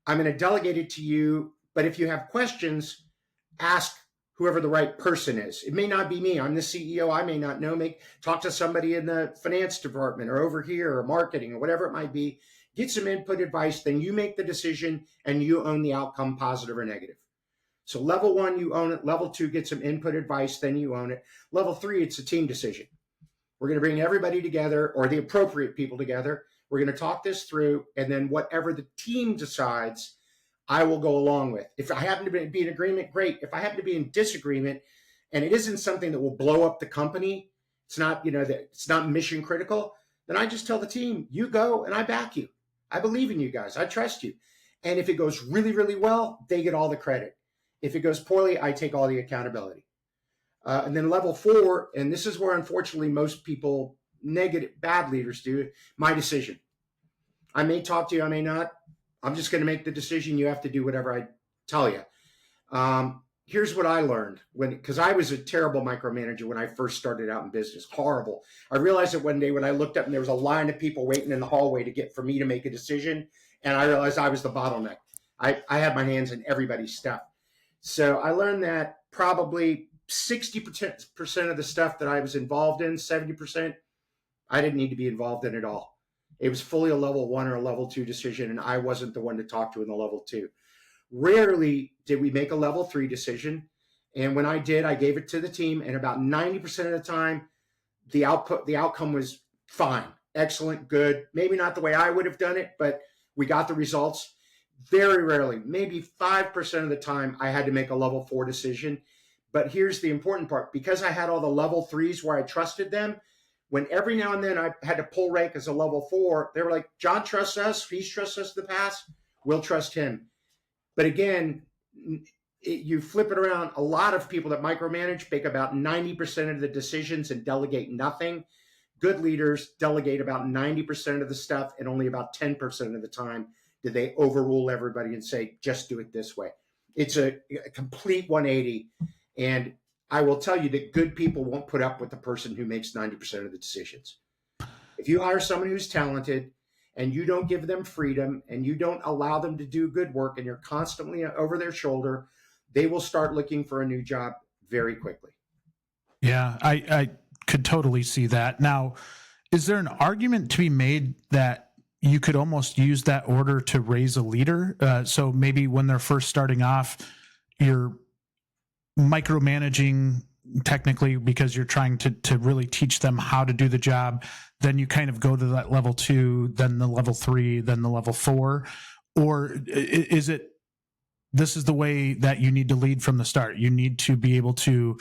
I'm going to delegate it to you, but if you have questions, ask whoever the right person is. It may not be me. I'm the CEO. I may not know. Talk to somebody in the finance department or over here or marketing or whatever it might be. Get some input, advice. Then you make the decision and you own the outcome, positive or negative. So level 1, you own it. Level 2, get some input, advice. Then you own it. Level 3, it's a team decision. We're going to bring everybody together, or the appropriate people together. We're going to talk this through, and then whatever the team decides, I will go along with. If I happen to be in agreement, great. If I happen to be in disagreement, and it isn't something that will blow up the company, it's not, it's not mission critical, then I just tell the team, you go and I back you. I believe in you guys. I trust you. And if it goes really, really well, they get all the credit. If it goes poorly, I take all the accountability. And then level 4, and this is where unfortunately most people, bad leaders do, my decision. I may talk to you, I may not. I'm just going to make the decision. You have to do whatever I tell you. Here's what I learned because I was a terrible micromanager when I first started out in business. Horrible. I realized it one day when I looked up and there was a line of people waiting in the hallway to get for me to make a decision. And I realized I was the bottleneck. I had my hands in everybody's stuff. So I learned that probably 60% of the stuff that I was involved in, 70%, I didn't need to be involved in at all. It was fully a level 1 or a level 2 decision, and I wasn't the one to talk to in the level 2. Rarely did we make a level 3 decision. And when I did, I gave it to the team. And about 90% of the time, the outcome was fine, excellent, good. Maybe not the way I would have done it, but we got the results. Very rarely, maybe 5% of the time, I had to make a level 4 decision. But here's the important part. Because I had all the level 3s where I trusted them, when every now and then I had to pull rank as a level 4, they were like, John trusts us. He's trusted us in the past. We'll trust him. But again, you flip it around. A lot of people that micromanage make about 90% of the decisions and delegate nothing. Good leaders delegate about 90% of the stuff, and only about 10% of the time do they overrule everybody and say, just do it this way. It's a complete 180. And I will tell you that good people won't put up with the person who makes 90% of the decisions. If you hire someone who's talented and you don't give them freedom and you don't allow them to do good work and you're constantly over their shoulder, they will start looking for a new job very quickly. Yeah, I could totally see that. Now, Is there an argument to be made that you could almost use that order to raise a leader? So maybe when they're first starting off, you're micromanaging technically because you're trying to really teach them how to do the job. Then you kind of go to that level 2, then the level 3, then the level 4. Or is it, this is the way that you need to lead from the start? You need to be able to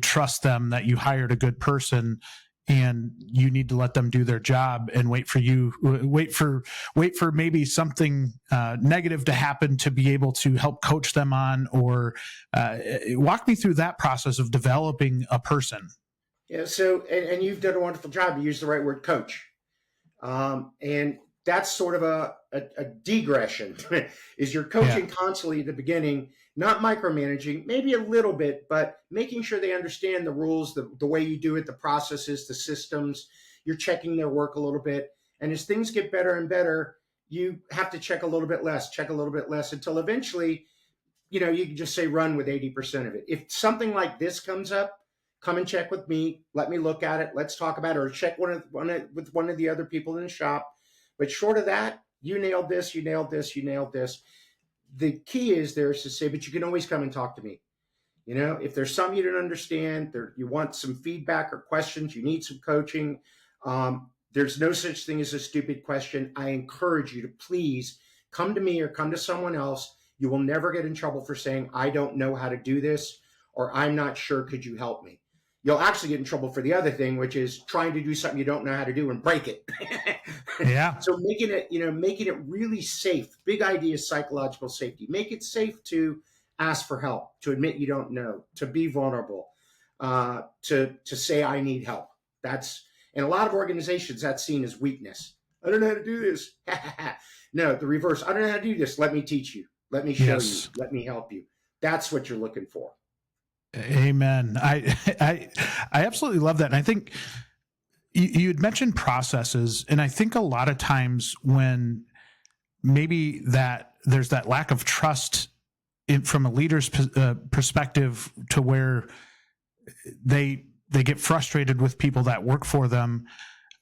trust them that you hired a good person, and you need to let them do their job and wait for maybe something negative to happen to be able to help coach them on, or walk me through that process of developing a person. Yeah. So, and you've done a wonderful job. You used the right word, coach. And that's sort of a digression is you're coaching constantly at the beginning, not micromanaging, maybe a little bit, but making sure they understand the rules, the way you do it, the processes, the systems. You're checking their work a little bit. And as things get better and better, you have to check a little bit less until eventually, you can just say run with 80% of it. If something like this comes up, come and check with me. Let me look at it. Let's talk about it, or check with one of the other people in the shop. But short of that, you nailed this, you nailed this, you nailed this. The key is there is to say, but you can always come and talk to me. If there's something you don't understand, you want some feedback or questions, you need some coaching. There's no such thing as a stupid question. I encourage you to please come to me or come to someone else. You will never get in trouble for saying, I don't know how to do this, or I'm not sure, could you help me? You'll actually get in trouble for the other thing, which is trying to do something you don't know how to do and break it. Yeah. So making it really safe. Big idea is psychological safety. Make it safe to ask for help, to admit you don't know, to be vulnerable, to say I need help. That's, in a lot of organizations, that's seen as weakness. I don't know how to do this. No, the reverse. I don't know how to do this. Let me teach you. Let me show you. Let me help you. That's what you're looking for. Amen. I absolutely love that. And I think you had mentioned processes, and I think a lot of times when maybe that there's that lack of trust from a leader's perspective, to where they get frustrated with people that work for them.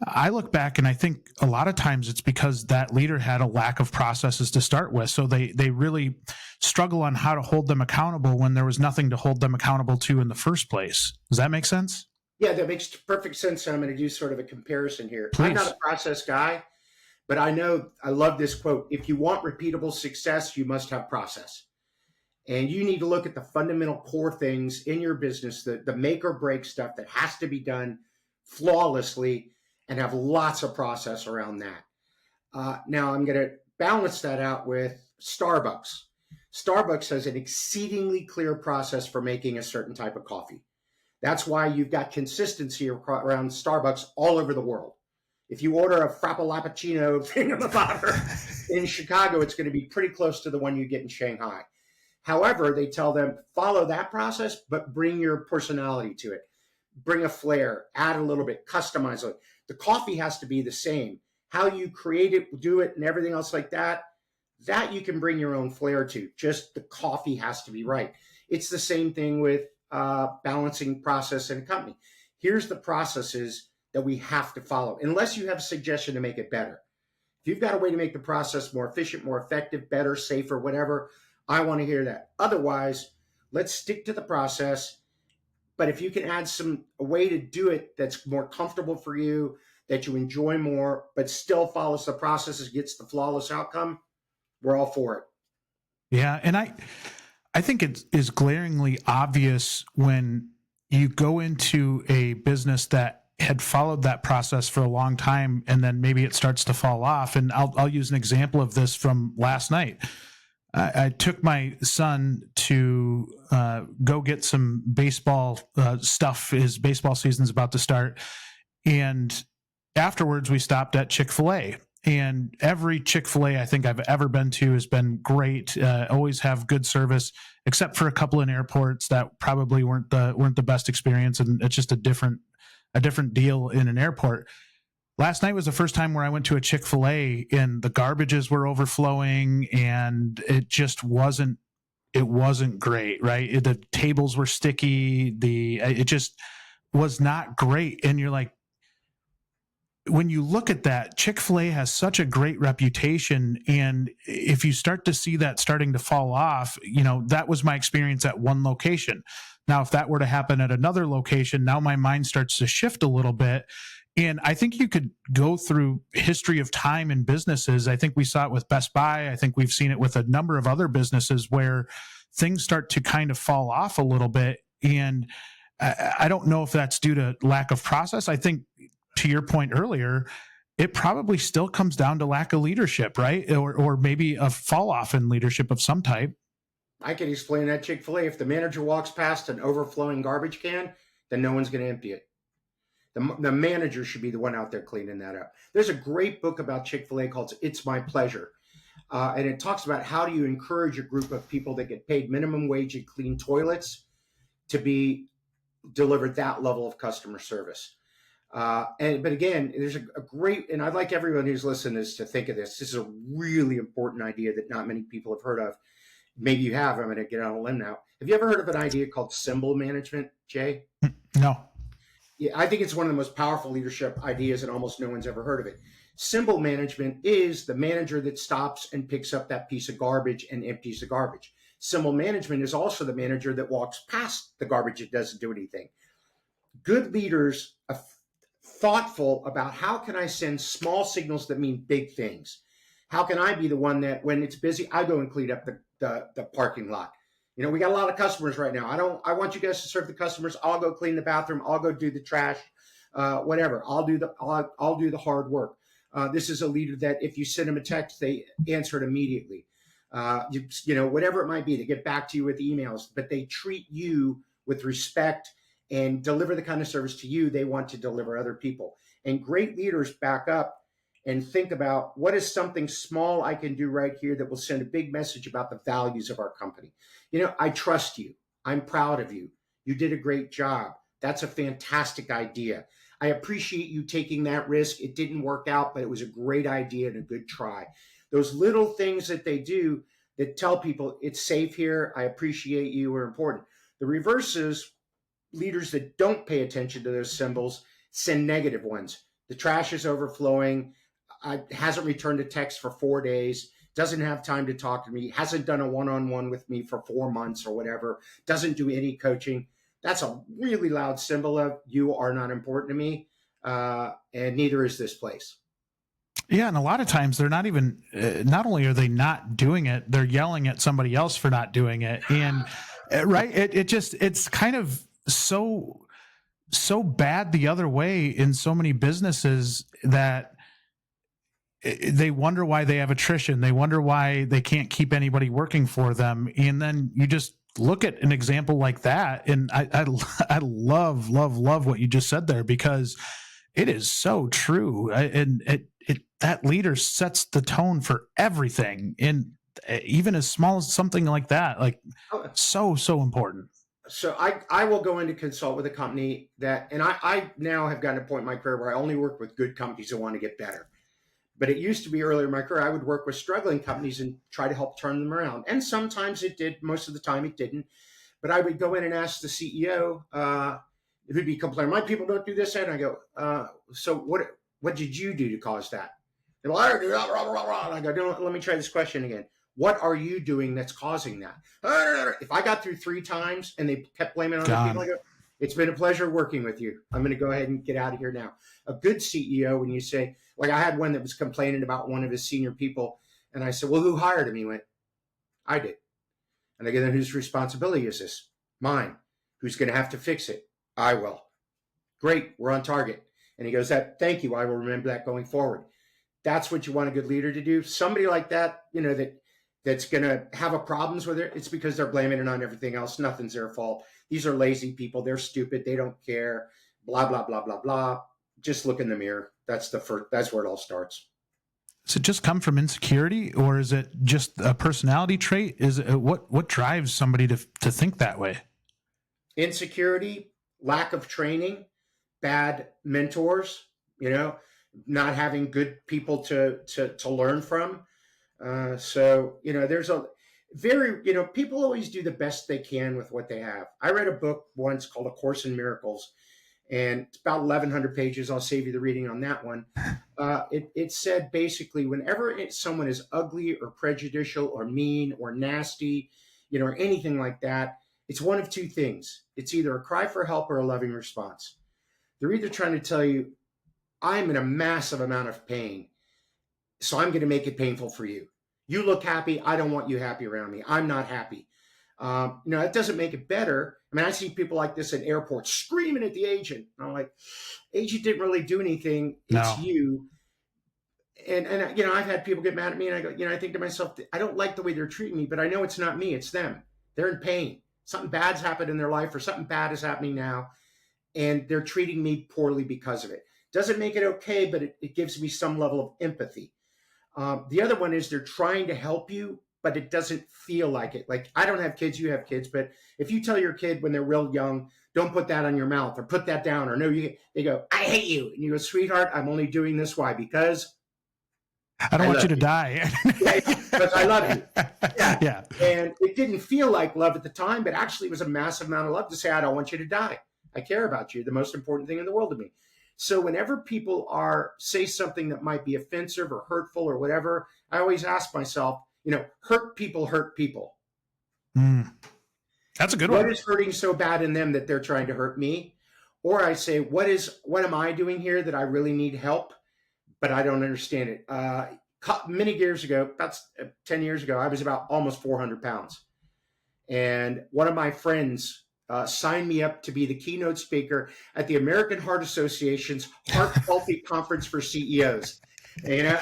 I look back and I think a lot of times it's because that leader had a lack of processes to start with. So they really struggle on how to hold them accountable when there was nothing to hold them accountable to in the first place. Does that make sense? Yeah, that makes perfect sense. I'm going to do sort of a comparison here. Please. I'm not a process guy, but I love this quote. If you want repeatable success, you must have process. And you need to look at the fundamental core things in your business, the make or break stuff that has to be done flawlessly, and have lots of process around that. Now, I'm going to balance that out with Starbucks. Starbucks has an exceedingly clear process for making a certain type of coffee. That's why you've got consistency around Starbucks all over the world. If you order a Frappalappuccino thingamabob in Chicago, it's going to be pretty close to the one you get in Shanghai. However, they tell them, follow that process, but bring your personality to it. Bring a flair, add a little bit, customize it. The coffee has to be the same. How you create it, do it, and everything else like that you can bring your own flair to. Just the coffee has to be right. It's the same thing with balancing process in a company. Here's the processes that we have to follow, unless you have a suggestion to make it better. If you've got a way to make the process more efficient, more effective, better, safer, whatever, I want to hear that. Otherwise, let's stick to the process. But if you can add a way to do it that's more comfortable for you, that you enjoy more, but still follows the processes, gets the flawless outcome, we're all for it. Yeah. And I think it is glaringly obvious when you go into a business that had followed that process for a long time, and then maybe it starts to fall off. And I'll use an example of this from last night. I took my son to go get some baseball stuff. His baseball season's about to start. And afterwards, we stopped at Chick-fil-A. And every Chick-fil-A I think I've ever been to has been great. Always have good service, except for a couple in airports that probably weren't the best experience. And it's just a different deal in an airport. Last night was the first time where I went to a Chick-fil-A and the garbages were overflowing, and it just wasn't great, right? The tables were sticky. It just was not great. And you're like, when you look at that, Chick-fil-A has such a great reputation. And if you start to see that starting to fall off, that was my experience at one location. Now, if that were to happen at another location, now my mind starts to shift a little bit. And I think you could go through history of time in businesses. I think we saw it with Best Buy. I think we've seen it with a number of other businesses where things start to kind of fall off a little bit. And I don't know if that's due to lack of process. I think, to your point earlier, it probably still comes down to lack of leadership, right? Or maybe a fall off in leadership of some type. I can explain that Chick-fil-A. If the manager walks past an overflowing garbage can, then no one's going to empty it. The manager should be the one out there cleaning that up. There's a great book about Chick-fil-A called It's My Pleasure. And it talks about how do you encourage a group of people that get paid minimum wage and clean toilets to be delivered that level of customer service. But again, there's a great, and I'd like everyone who's listening to think of this. This is a really important idea that not many people have heard of. Maybe you have. I'm going to get on a limb now. Have you ever heard of an idea called symbol management, Jay? No. Yeah, I think it's one of the most powerful leadership ideas, and almost no one's ever heard of it. Symbol management is the manager that stops and picks up that piece of garbage and empties the garbage. Symbol management is also the manager that walks past the garbage and doesn't do anything. Good leaders are thoughtful about how can I send small signals that mean big things. How can I be the one that when it's busy, I go and clean up the parking lot? We got a lot of customers right now. I want you guys to serve the customers. I'll go clean the bathroom. I'll go do the trash, whatever. I'll do the hard work. This is a leader that if you send them a text, they answer it immediately. Whatever it might be, they get back to you with emails, but they treat you with respect and deliver the kind of service to you they want to deliver other people. And great leaders back up and think about what is something small I can do right here that will send a big message about the values of our company. I trust you. I'm proud of you. You did a great job. That's a fantastic idea. I appreciate you taking that risk. It didn't work out, but it was a great idea and a good try. Those little things that they do that tell people it's safe here, I appreciate you, are important. The reverse is leaders that don't pay attention to those symbols send negative ones. The trash is overflowing, hasn't returned a text for 4 days, doesn't have time to talk to me, hasn't done a one-on-one with me for 4 months or whatever, doesn't do any coaching. That's a really loud symbol of you are not important to me, and neither is this place. Yeah, and a lot of times they're not even, not only are they not doing it, they're yelling at somebody else for not doing it. And right, it's kind of so bad the other way in so many businesses that they wonder why they have attrition. They wonder why they can't keep anybody working for them. And then you just look at an example like that. And I love what you just said there, because it is so true. And that leader sets the tone for everything. And even as small as something like that, like so important. So I will go in to consult with a company that, and I now have gotten to a point in my career where I only work with good companies that want to get better. But it used to be earlier in my career, I would work with struggling companies and try to help turn them around. And sometimes it did. Most of the time it didn't. But I would go in and ask the CEO, who'd be complaining, my people don't do this. And I go, so what did you do to cause that? And I do that. And I go, no, let me try this question again. What are you doing that's causing that? If I got through 3 times and they kept blaming other people, I go, it's been a pleasure working with you. I'm going to go ahead and get out of here now. A good CEO, when you say, like I had one that was complaining about one of his senior people, and I said, well, who hired him? He went, I did. And I go, then whose responsibility is this? Mine. Who's going to have to fix it? I will. Great, we're on target. And he goes, thank you, I will remember that going forward. That's what you want a good leader to do. Somebody like that, that's going to have a problems with it, it's because they're blaming it on everything else. Nothing's their fault. These are lazy people. They're stupid. They don't care. Blah, blah, blah, blah, blah. Just look in the mirror. That's where it all starts. Does it just come from insecurity, or is it just a personality trait? Is it, what drives somebody to think that way? Insecurity, lack of training, bad mentors, not having good people to learn from. So there's a very, people always do the best they can with what they have. I read a book once called A Course in Miracles, and it's about 1,100 pages. I'll save you the reading on that one. It said basically, whenever someone is ugly or prejudicial or mean or nasty, or anything like that, it's one of two things. It's either a cry for help or a loving response. They're either trying to tell you, I'm in a massive amount of pain, so I'm going to make it painful for you. You look happy. I don't want you happy around me. I'm not happy. That doesn't make it better. I mean, I see people like this at airports screaming at the agent. And I'm like, agent didn't really do anything. It's you. And I've had people get mad at me, and I go, I think to myself, I don't like the way they're treating me, but I know it's not me, it's them. They're in pain. Something bad's happened in their life, or something bad is happening now, and they're treating me poorly because of it. Doesn't make it okay, but it gives me some level of empathy. The other one is they're trying to help you, but it doesn't feel like it. Like, I don't have kids, you have kids, but if you tell your kid when they're real young, don't put that on your mouth, or put that down, or no, they go, I hate you. And you go, sweetheart, I'm only doing this. Why? Because I don't want you to die. Because I love you. Yeah. And it didn't feel like love at the time, but actually it was a massive amount of love to say, I don't want you to die. I care about you. The most important thing in the world to me. So whenever people say something that might be offensive or hurtful or whatever, I always ask myself, hurt people hurt people. That's a good one. What is hurting so bad in them that they're trying to hurt me? Or I say, what am I doing here that I really need help, but I don't understand it? Many years ago, about 10 years ago, I was about almost 400 pounds. And one of my friends signed me up to be the keynote speaker at the American Heart Association's Heart Healthy Conference for CEOs. And,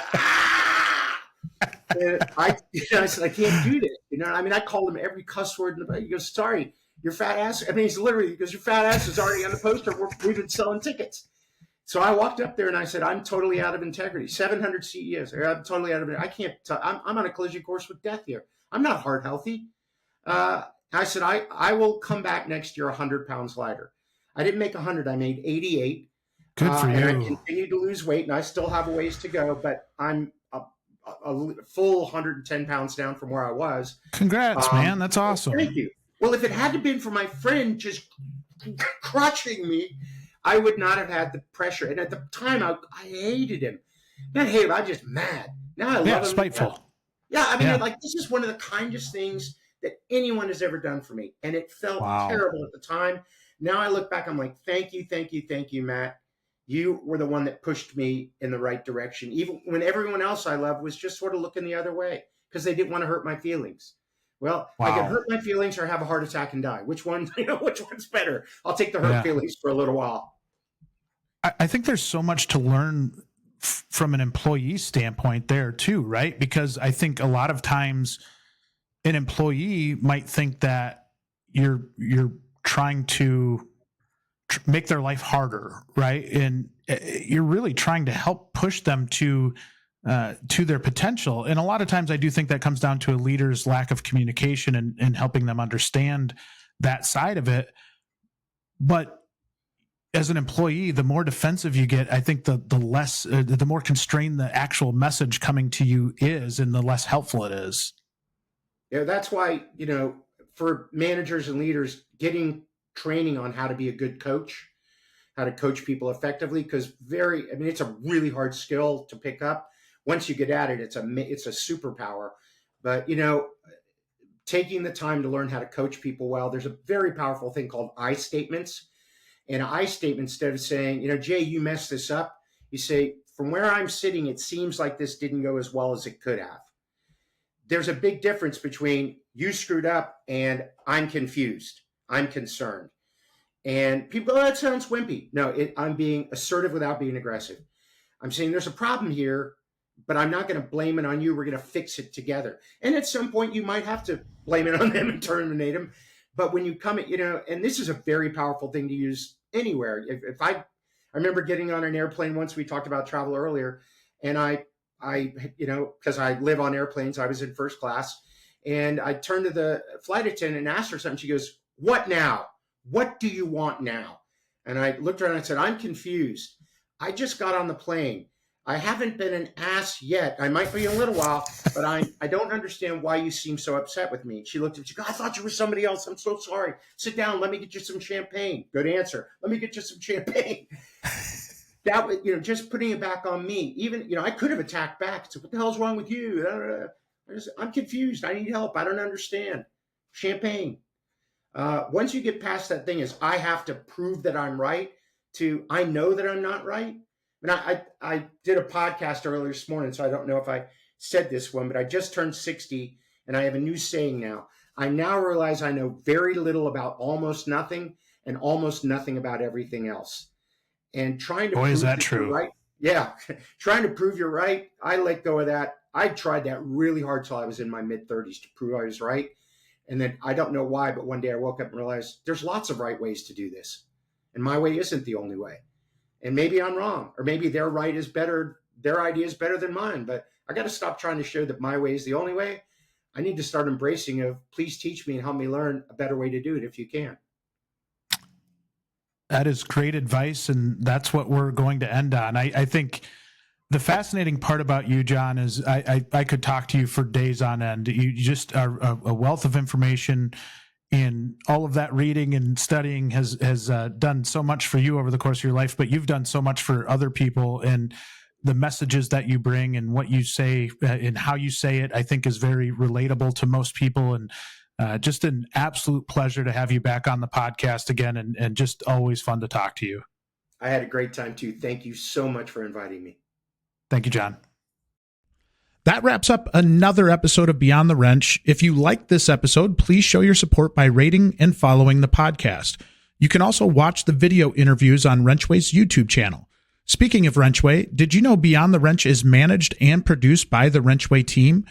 and I said, I can't do this. I called him every cuss word. He goes, sorry, your fat ass. He goes, your fat ass is already on the poster. We've been selling tickets. So I walked up there and I said, I'm totally out of integrity. 700 CEOs. I'm totally out of it. I can't, I'm on a collision course with death here. I'm not heart healthy. I said, I will come back next year 100 pounds lighter. I didn't make 100. I made 88. Good for you. And I continued to lose weight, and I still have a ways to go, but I'm a full 110 pounds down from where I was. Congrats, man. That's awesome. Thank you. Well, if it had been for my friend just crushing me, I would not have had the pressure. And at the time, I hated him. Not hate him, I'm just mad. Now I love him. Spiteful. This is one of the kindest things that anyone has ever done for me. And it felt terrible at the time. Now I look back, I'm like, thank you, Matt. You were the one that pushed me in the right direction, even when everyone else I loved was just sort of looking the other way because they didn't want to hurt my feelings. Well, I could hurt my feelings or have a heart attack and die. Which one's better? I'll take the hurt feelings for a little while. I think there's so much to learn from an employee standpoint there too, right? Because I think a lot of times an employee might think that you're trying to make their life harder, right? And you're really trying to help push them to their potential. And a lot of times I do think that comes down to a leader's lack of communication and helping them understand that side of it. But as an employee, the more defensive you get, I think the more constrained the actual message coming to you is, and the less helpful it is. Yeah, that's why, for managers and leaders, getting training on how to be a good coach, how to coach people effectively, because it's a really hard skill to pick up. Once you get at it, it's a superpower. But, taking the time to learn how to coach people well, there's a very powerful thing called I statements. And an I statement, instead of saying, Jay, you messed this up, you say, from where I'm sitting, it seems like this didn't go as well as it could have. There's a big difference between you screwed up and I'm confused. I'm concerned. And people go, oh, that sounds wimpy. No, I'm being assertive without being aggressive. I'm saying there's a problem here, but I'm not going to blame it on you. We're going to fix it together. And at some point, you might have to blame it on them and terminate them. But when you come at, and this is a very powerful thing to use anywhere. If I remember getting on an airplane once, we talked about travel earlier, and I because I live on airplanes, I was in first class, and I turned to the flight attendant and asked her something. She goes, what now? What do you want now? And I looked around and I said, I'm confused. I just got on the plane. I haven't been an ass yet. I might be in a little while, but I don't understand why you seem so upset with me. She looked at me, she goes, I thought you were somebody else. I'm so sorry. Sit down. Let me get you some champagne. Good answer. Let me get you some champagne. That was, just putting it back on me. Even, I could have attacked back. So what the hell's wrong with you? I'm confused. I need help. I don't understand. Champagne. Once you get past that thing is I have to prove that I'm right to I know that I'm not right. And I did a podcast earlier this morning, so I don't know if I said this one, but I just turned 60 and I have a new saying now. I now realize I know very little about almost nothing and almost nothing about everything else. And trying to Boy, prove is that true. You're right. Yeah. Trying to prove you're right. I let go of that. I tried that really hard till I was in my mid-30s to prove I was right. And then I don't know why, but one day I woke up and realized there's lots of right ways to do this. And my way isn't the only way. And maybe I'm wrong, or maybe their right is better. Their idea is better than mine, but I got to stop trying to show that my way is the only way. I need to start embracing of please teach me and help me learn a better way to do it if you can. That is great advice. And that's what we're going to end on. I think the fascinating part about you, John, is I could talk to you for days on end. You just are a wealth of information. And all of that reading and studying has done so much for you over the course of your life, but you've done so much for other people, and the messages that you bring and what you say and how you say it, I think is very relatable to most people. And just an absolute pleasure to have you back on the podcast again, and just always fun to talk to you. I had a great time too. Thank you so much for inviting me. Thank you, John. That wraps up another episode of Beyond the Wrench. If you liked this episode, please show your support by rating and following the podcast. You can also watch the video interviews on WrenchWay's YouTube channel. Speaking of WrenchWay, did you know Beyond the Wrench is managed and produced by the WrenchWay team?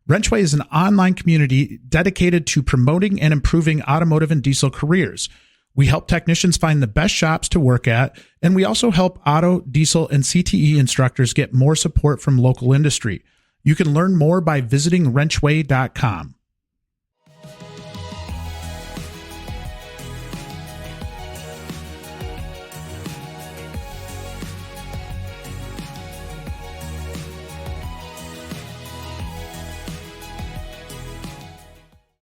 WrenchWay is an online community dedicated to promoting and improving automotive and diesel careers. We help technicians find the best shops to work at, and we also help auto, diesel, and CTE instructors get more support from local industry. You can learn more by visiting wrenchway.com.